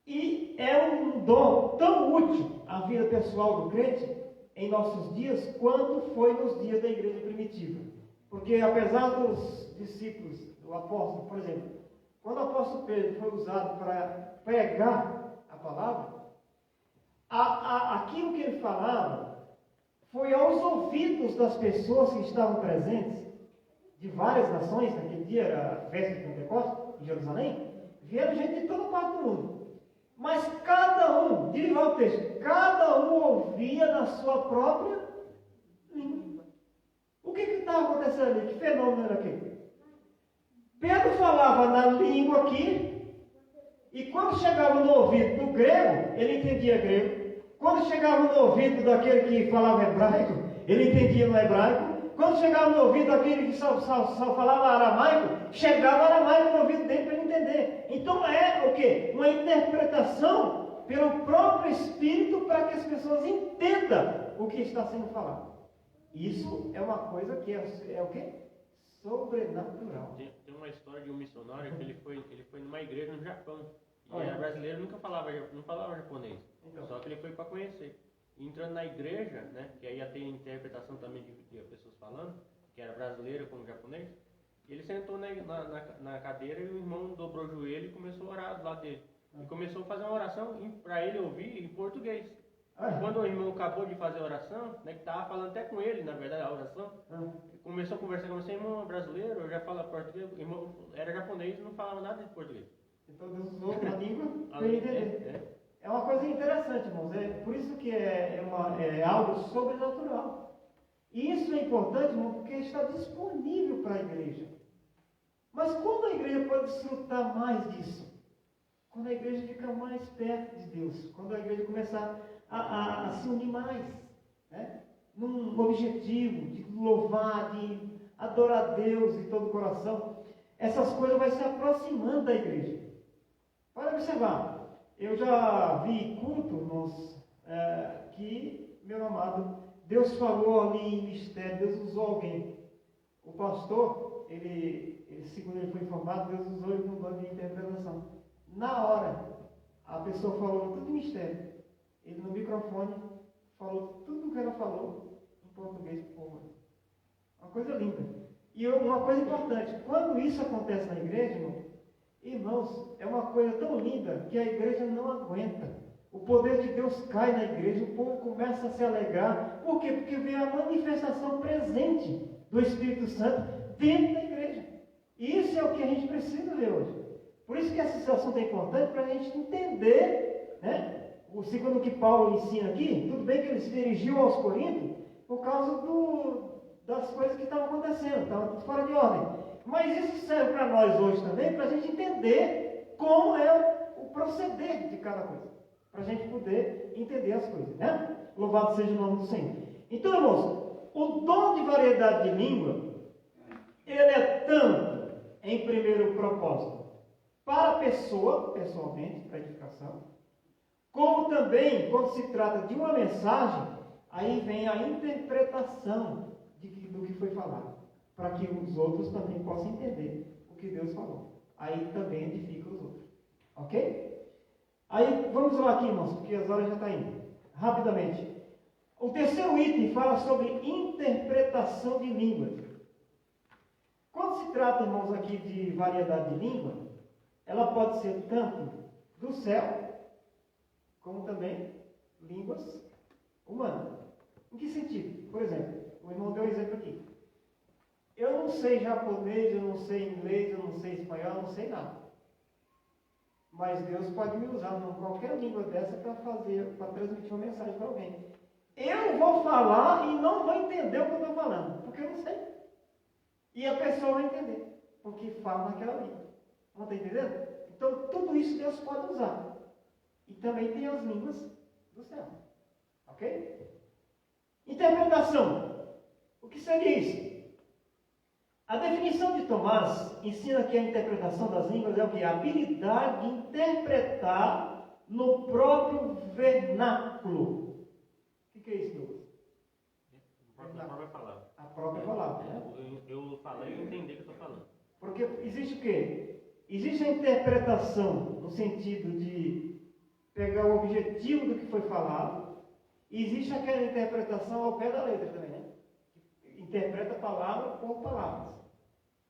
E é um dom tão útil à vida pessoal do crente em nossos dias quanto foi nos dias da igreja primitiva. Porque apesar dos discípulos, do apóstolo, por exemplo, quando o apóstolo Pedro foi usado para pregar a palavra, aquilo que ele falava foi aos ouvidos das pessoas que estavam presentes, de várias nações, naquele dia era a festa de Pentecostes, em Jerusalém, vieram gente de toda parte do mundo. Mas cada um, diz lá o texto, cada um ouvia na sua própria língua. O que estava acontecendo ali? Que fenômeno era aquele? Pedro falava na língua aqui, e quando chegava no ouvido do grego, ele entendia grego. Quando chegava no ouvido daquele que falava hebraico, ele entendia no hebraico. Quando chegava no ouvido daquele que só falava aramaico, chegava aramaico no ouvido dele para ele entender. Então é o quê? Uma interpretação pelo próprio Espírito para que as pessoas entendam o que está sendo falado. Isso é uma coisa que é o quê? Sobrenatural. Tem uma história de um missionário que ele foi numa igreja no Japão. E era brasileiro, nunca falava, não falava japonês. Então. Só que ele foi para conhecer. E entrando na igreja, né, que aí ia ter interpretação também de pessoas falando, que era brasileiro como japonês, ele sentou na cadeira e o irmão dobrou o joelho e começou a orar do lado dele. E começou a fazer uma oração para ele ouvir em português. Quando o irmão acabou de fazer a oração, né, que estava falando até com ele, na verdade, a oração, começou a conversar com você, irmão brasileiro, eu já falo português, o irmão era japonês e não falava nada de português. Então Deus usou a língua para ele entender. É uma coisa interessante, irmãos. É por isso que é algo sobrenatural. E isso é importante, irmão, porque está disponível para a igreja. Mas quando a igreja pode desfrutar mais disso? Quando a igreja fica mais perto de Deus. Quando a igreja começar a se unir mais, né? Num objetivo de louvar, de adorar a Deus de todo o coração. Essas coisas vão se aproximando da igreja. Para observar. Eu já vi culto, irmãos, que, meu amado, Deus falou ali em mistério, Deus usou alguém. O pastor, segundo ele foi informado, Deus usou ele no banco de interpretação. Na hora, a pessoa falou tudo em mistério. Ele no microfone falou tudo o que ela falou em português para o povo. Uma coisa linda. E uma coisa importante, quando isso acontece na igreja, irmãos, é uma coisa tão linda que a igreja não aguenta. O poder de Deus cai na igreja, o povo começa a se alegrar. Por quê? Porque vê a manifestação presente do Espírito Santo dentro da igreja. E isso é o que a gente precisa ver hoje. Por isso que essa situação é importante para a gente entender, né? Segundo o que Paulo ensina aqui, tudo bem que ele se dirigiu aos Coríntios por causa das coisas que estavam acontecendo, estavam tudo fora de ordem. Mas isso serve para nós hoje também, para a gente entender como é o proceder de cada coisa. Para a gente poder entender as coisas, né? Louvado seja o nome do Senhor. Então, irmãos, o dom de variedade de língua, ele é tanto, em primeiro propósito, para a pessoa, pessoalmente, para edificação, como também, quando se trata de uma mensagem, aí vem a interpretação do que foi falado, para que os outros também possam entender o que Deus falou. Aí também edifica os outros. Ok? Aí, vamos lá aqui, irmãos, porque as horas já estão indo. Rapidamente. O terceiro item fala sobre interpretação de línguas. Quando se trata, irmãos, aqui de variedade de língua, ela pode ser tanto do céu, como também línguas humanas. Em que sentido? Por exemplo, o irmão deu um exemplo aqui. Eu não sei japonês, eu não sei inglês, eu não sei espanhol, eu não sei nada. Mas Deus pode me usar em qualquer língua dessa para transmitir uma mensagem para alguém. Eu vou falar e não vou entender o que eu estou falando, porque eu não sei. E a pessoa vai entender, porque fala naquela língua. Não está entendendo? Então, tudo isso Deus pode usar. E também tem as línguas do céu. Ok? Interpretação. O que seria isso? A definição de Tomás ensina que a interpretação das línguas é o que? A habilidade de interpretar no próprio vernáculo. O que é isso, Douglas? A própria palavra. A própria palavra. Eu falei e entendi o que eu estou falando. Porque existe o quê? Existe a interpretação no sentido de pegar o objetivo do que foi falado. E existe aquela interpretação ao pé da letra também, né? Interpreta palavra por palavras.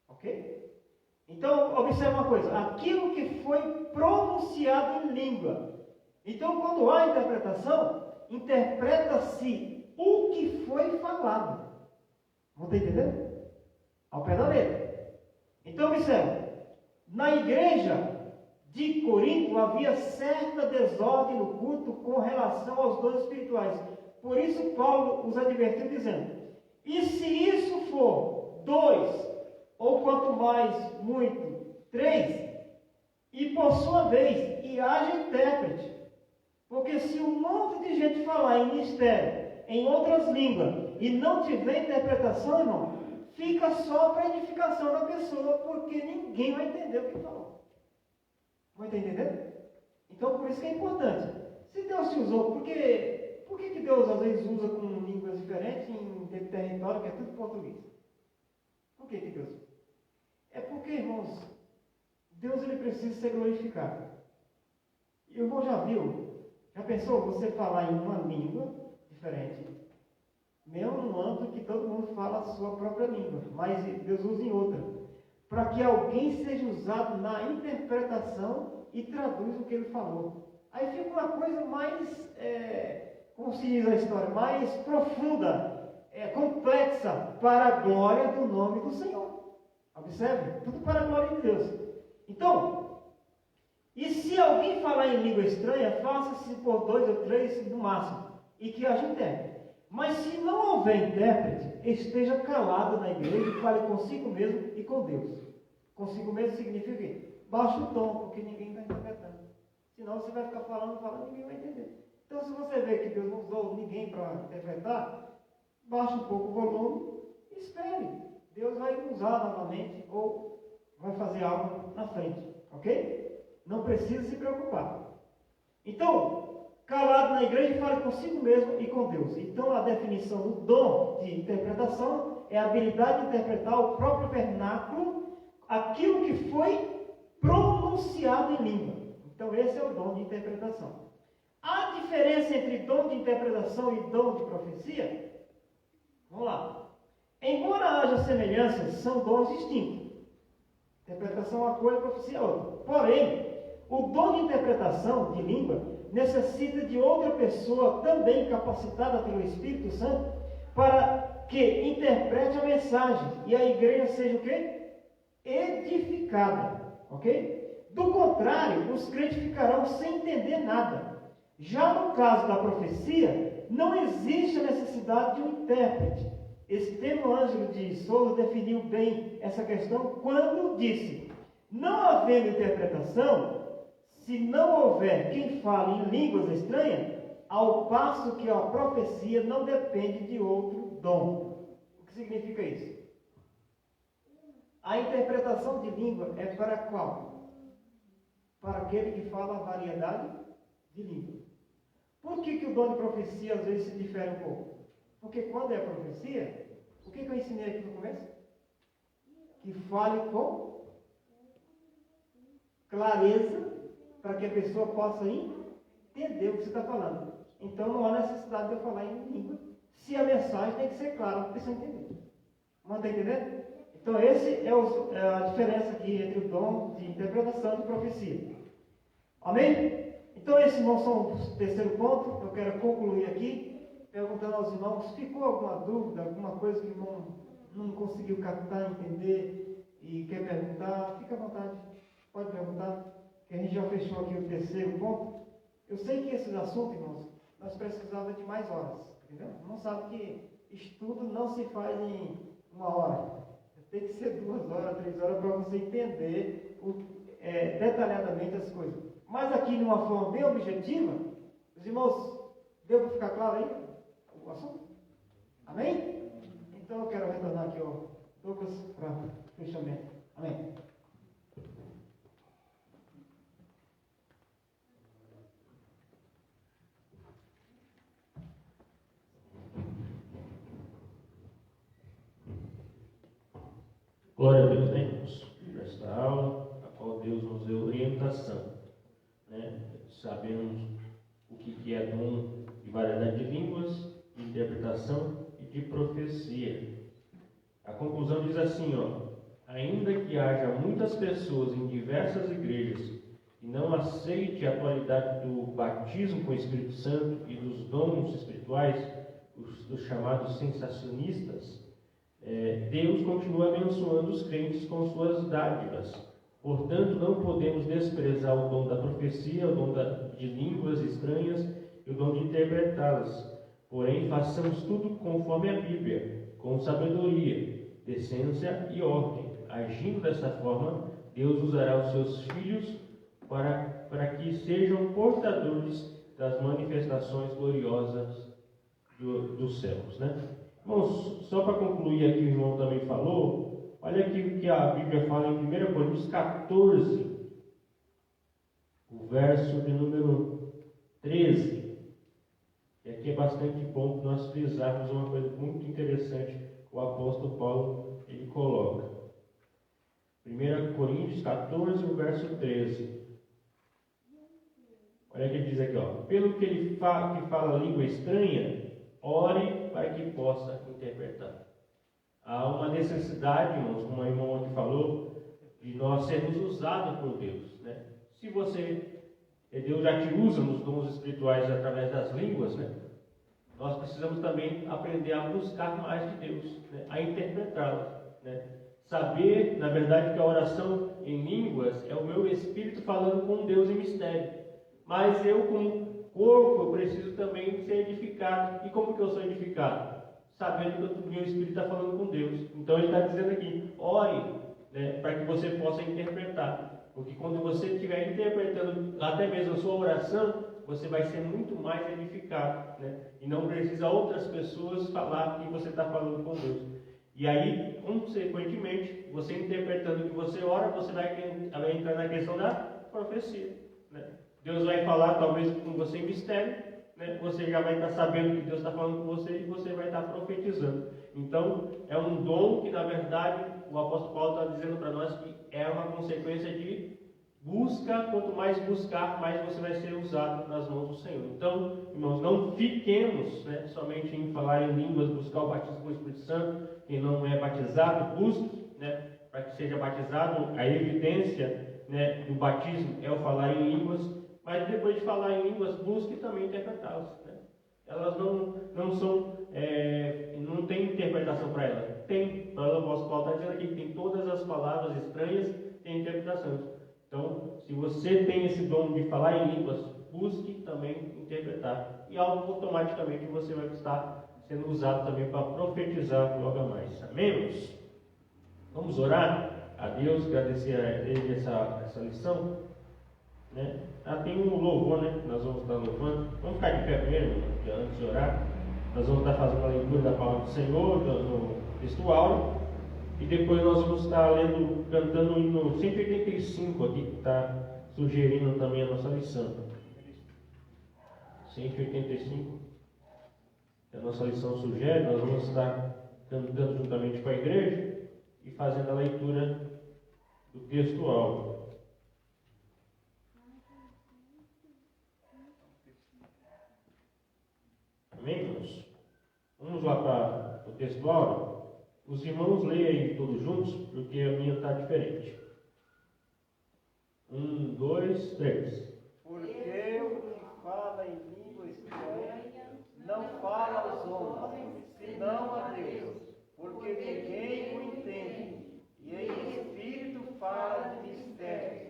Ok? Então, observe uma coisa. Aquilo que foi pronunciado em língua. Então, quando há interpretação, interpreta-se o que foi falado. Não está entendendo? Ao pé da letra. Então, observe. Na igreja de Corinto havia certa desordem no culto com relação aos dons espirituais. Por isso, Paulo os advertiu dizendo: e se isso for 2, ou quanto mais, muito, 3, e por sua vez, e haja intérprete. Porque se um monte de gente falar em mistério, em outras línguas, e não tiver interpretação, irmão, fica só para edificação da pessoa, porque ninguém vai entender o que falou. Vai entender? Então, por isso que é importante. Se Deus te usou, por que Deus às vezes usa com línguas diferentes em território que é tudo português? Por que Deus usa? É porque, irmãos, Deus ele precisa ser glorificado. E o irmão já viu, já pensou você falar em uma língua diferente, mesmo no âmbito que todo mundo fala a sua própria língua, mas Deus usa em outra, para que alguém seja usado na interpretação e traduz o que ele falou. Aí fica uma coisa mais, como se diz a história, mais profunda, complexa, para a glória do nome do Senhor. Observe, tudo para a glória de Deus. Então, e se alguém falar em língua estranha, faça-se por 2 ou 3 no máximo, e que haja intérprete. Mas se não houver intérprete, esteja calado na igreja e fale consigo mesmo e com Deus. Consigo mesmo significa o quê? Baixa o tom, porque ninguém está interpretando. Senão você vai ficar falando, ninguém vai entender. Então, se você vê que Deus não usou ninguém para interpretar, baixa um pouco o volume e espere. Deus vai usar novamente ou vai fazer algo na frente, ok? Não precisa se preocupar. Então, calado na igreja, fale consigo mesmo e com Deus. Então, a definição do dom de interpretação é a habilidade de interpretar o próprio vernáculo, aquilo que foi pronunciado em língua. Então, esse é o dom de interpretação. A diferença entre dom de interpretação e dom de profecia? Vamos lá. Embora haja semelhanças, são dons distintos. Interpretação é uma coisa, profecia é outra. Porém, o dom de interpretação de língua necessita de outra pessoa também capacitada pelo Espírito Santo para que interprete a mensagem e a igreja seja o quê? Edificada. Ok? Do contrário, os crentes ficarão sem entender nada. Já no caso da profecia, não existe a necessidade de um intérprete. Esse termo Ângelo de Souza definiu bem essa questão quando disse: não havendo interpretação, se não houver quem fale em línguas estranhas, ao passo que a profecia não depende de outro dom. O que significa isso? A interpretação de língua é para qual? Para aquele que fala a variedade de língua. Por que o dom de profecia às vezes se difere um pouco? Porque quando é profecia, o que eu ensinei aqui no começo? Que fale com clareza, para que a pessoa possa entender o que você está falando. Então não há necessidade de eu falar em língua, se a mensagem tem que ser clara para a pessoa entender. Não está entendendo? Então essa é a diferença aqui entre o dom de interpretação e de profecia. Amém? Então esses não são o terceiro ponto. Eu quero concluir aqui, perguntando aos irmãos, ficou alguma dúvida, alguma coisa que o irmão não conseguiu captar, entender e quer perguntar? Fica à vontade, pode perguntar. Que a gente já fechou aqui o terceiro ponto. Eu sei que esses assuntos, irmãos, nós precisávamos de mais horas, entendeu? Não sabe que estudo não se faz em 1 hora. Tem que ser 2 horas, 3 horas para você entender detalhadamente as coisas. Mas aqui, de uma forma bem objetiva, os irmãos, devo ficar claro aí o assunto? Amém? Então eu quero retornar aqui ao Douglas para fechamento. Amém? Glória a Deus, né, irmãos? Nesta aula, a qual Deus nos deu orientação, né? Sabemos o que é dom de variedade de línguas, de interpretação e de profecia. A conclusão diz assim, ainda que haja muitas pessoas em diversas igrejas que não aceite a atualidade do batismo com o Espírito Santo e dos dons espirituais, os chamados sensacionistas, Deus continua abençoando os crentes com suas dádivas. Portanto, não podemos desprezar o dom da profecia, o dom de línguas estranhas e o dom de interpretá-las. Porém, façamos tudo conforme a Bíblia, com sabedoria, decência e ordem. Agindo dessa forma, Deus usará os seus filhos para que sejam portadores das manifestações gloriosas dos céus, né? Irmãos, só para concluir aqui, o irmão também falou, olha aqui o que a Bíblia fala em 1 Coríntios 14, o verso de número 13. E aqui é bastante bom que nós frisarmos uma coisa muito interessante que o apóstolo Paulo ele coloca. 1 Coríntios 14, o verso 13. Olha o que ele diz aqui, ó. Pelo que ele que fala língua estranha, ore para que possa interpretar. Há uma necessidade, irmãos, como a irmã aqui falou, de nós sermos usados por Deus, né? Se Deus já te usa nos dons espirituais através das línguas, né? Nós precisamos também aprender a buscar mais de Deus, né? A interpretá-las, né? Saber, na verdade, que a oração em línguas é o meu espírito falando com Deus em mistério. Mas eu, como corpo, eu preciso também ser edificado. E como que eu sou edificado? Sabendo que o meu espírito está falando com Deus. Então ele está dizendo aqui, ore, né, para que você possa interpretar. Porque quando você estiver interpretando até mesmo a sua oração, você vai ser muito mais edificado, né? E não precisa outras pessoas falar que você está falando com Deus. E aí, consequentemente, você interpretando o que você ora, você vai entrar na questão da profecia, né? Deus vai falar talvez com você em mistério, né? Você já vai estar sabendo que Deus está falando com você e você vai estar profetizando. Então, é um dom que, na verdade, o apóstolo Paulo está dizendo para nós que é uma consequência de busca. Quanto mais buscar, mais você vai ser usado nas mãos do Senhor. Então, irmãos, não fiquemos, né, somente em falar em línguas, buscar o batismo com o Espírito Santo. Quem não é batizado, busque, né, para que seja batizado. A evidência, né, do batismo é o falar em línguas, mas depois de falar em línguas, busque também interpretá-las, né? Elas não são, não tem interpretação para elas. Tem, o apóstolo Paulo está dizendo aqui que tem todas as palavras estranhas, tem interpretação. Então, se você tem esse dom de falar em línguas, busque também interpretar. E automaticamente você vai estar sendo usado também para profetizar logo a mais. Amém, irmãos? Vamos orar a Deus, agradecer a Ele essa lição, né? Tem um louvor, né? Nós vamos estar louvando. Vamos ficar de pé primeiro, antes de orar. Nós vamos estar fazendo a leitura da palavra do Senhor, no textual. E depois nós vamos estar lendo, cantando o hino 185 aqui, que está sugerindo também a nossa lição. 185, que a nossa lição sugere, nós vamos estar cantando juntamente com a igreja e fazendo a leitura do textual. Amém, irmãos? Vamos lá para o textual. Os irmãos leiam aí todos juntos, porque a minha está diferente. 1, 2, 3. Porque o que fala em língua estranha não fala aos homens, senão a Deus, porque ninguém o entende. E em espírito fala de mistério,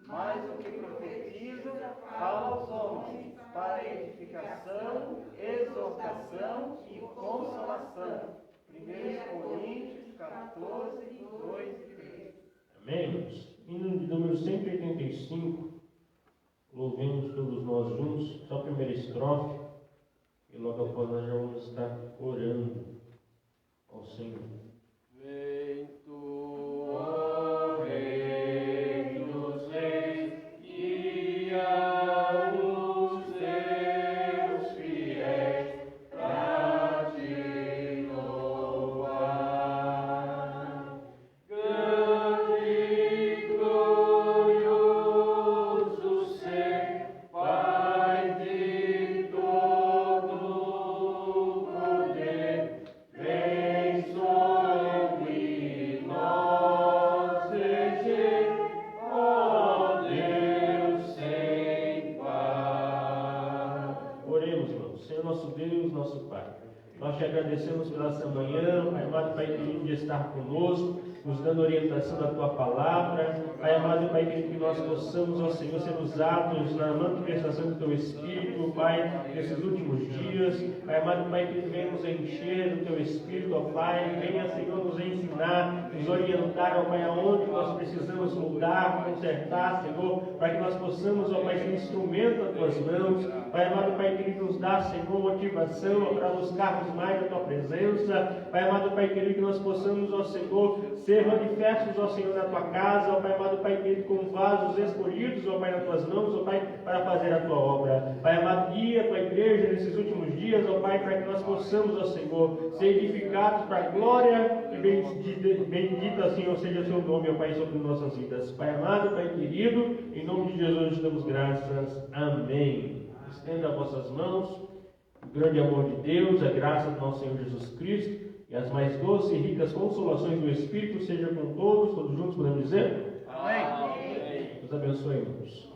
mas o que profetiza fala aos homens, para edificação, exortação e consolação. 1 Coríntios 14, 2 e 3. Amém, irmãos? Hino de número 185. Louvemos todos nós juntos. Só a primeira estrofe. E logo após nós já vamos estar orando ao Senhor. Vem tu, ó Rei dos Reis, guia os teus fiéis pra te louvar. Grande e glorioso ser, Pai de todo poder, vem sobre nós reger, ó Deus sem par. Oremos, irmãos. Senhor nosso Deus, nosso Pai. Nós te agradecemos pela essa manhã, Pai amado, Pai querido, de estar conosco, nos dando orientação da Tua palavra. Pai amado, Pai querido, que nós possamos, ó Senhor, ser usados na manifestação do Teu Espírito, Pai, nesses últimos dias. Pai amado, Pai querido, venha nos encher do Teu Espírito, ó Pai. Venha, Senhor, nos ensinar, nos orientar, ó Pai, aonde nós precisamos mudar, consertar, Senhor, para que nós possamos, ó Pai, ser instrumento das Tuas mãos. Pai amado, Pai querido, nos dá, Senhor, motivação para buscarmos mais mais da Tua presença. Pai amado, Pai querido, que nós possamos, ó Senhor, ser manifestos, ó Senhor, na Tua casa, ó Pai amado, Pai querido, como vasos escolhidos, ó Pai, nas Tuas mãos, ó Pai, para fazer a Tua obra. Pai amado, guia a Tua igreja nesses últimos dias, ó Pai, para que nós possamos, ó Senhor, ser edificados para a glória e bendita, Senhor, seja o Seu nome, ó Pai, sobre nossas vidas. Pai amado, Pai querido, em nome de Jesus te damos graças. Amém. Estenda as vossas mãos. O grande amor de Deus, a graça do nosso Senhor Jesus Cristo e as mais doces e ricas consolações do Espírito seja com todos juntos podemos dizer? Amém. Deus abençoe, irmãos.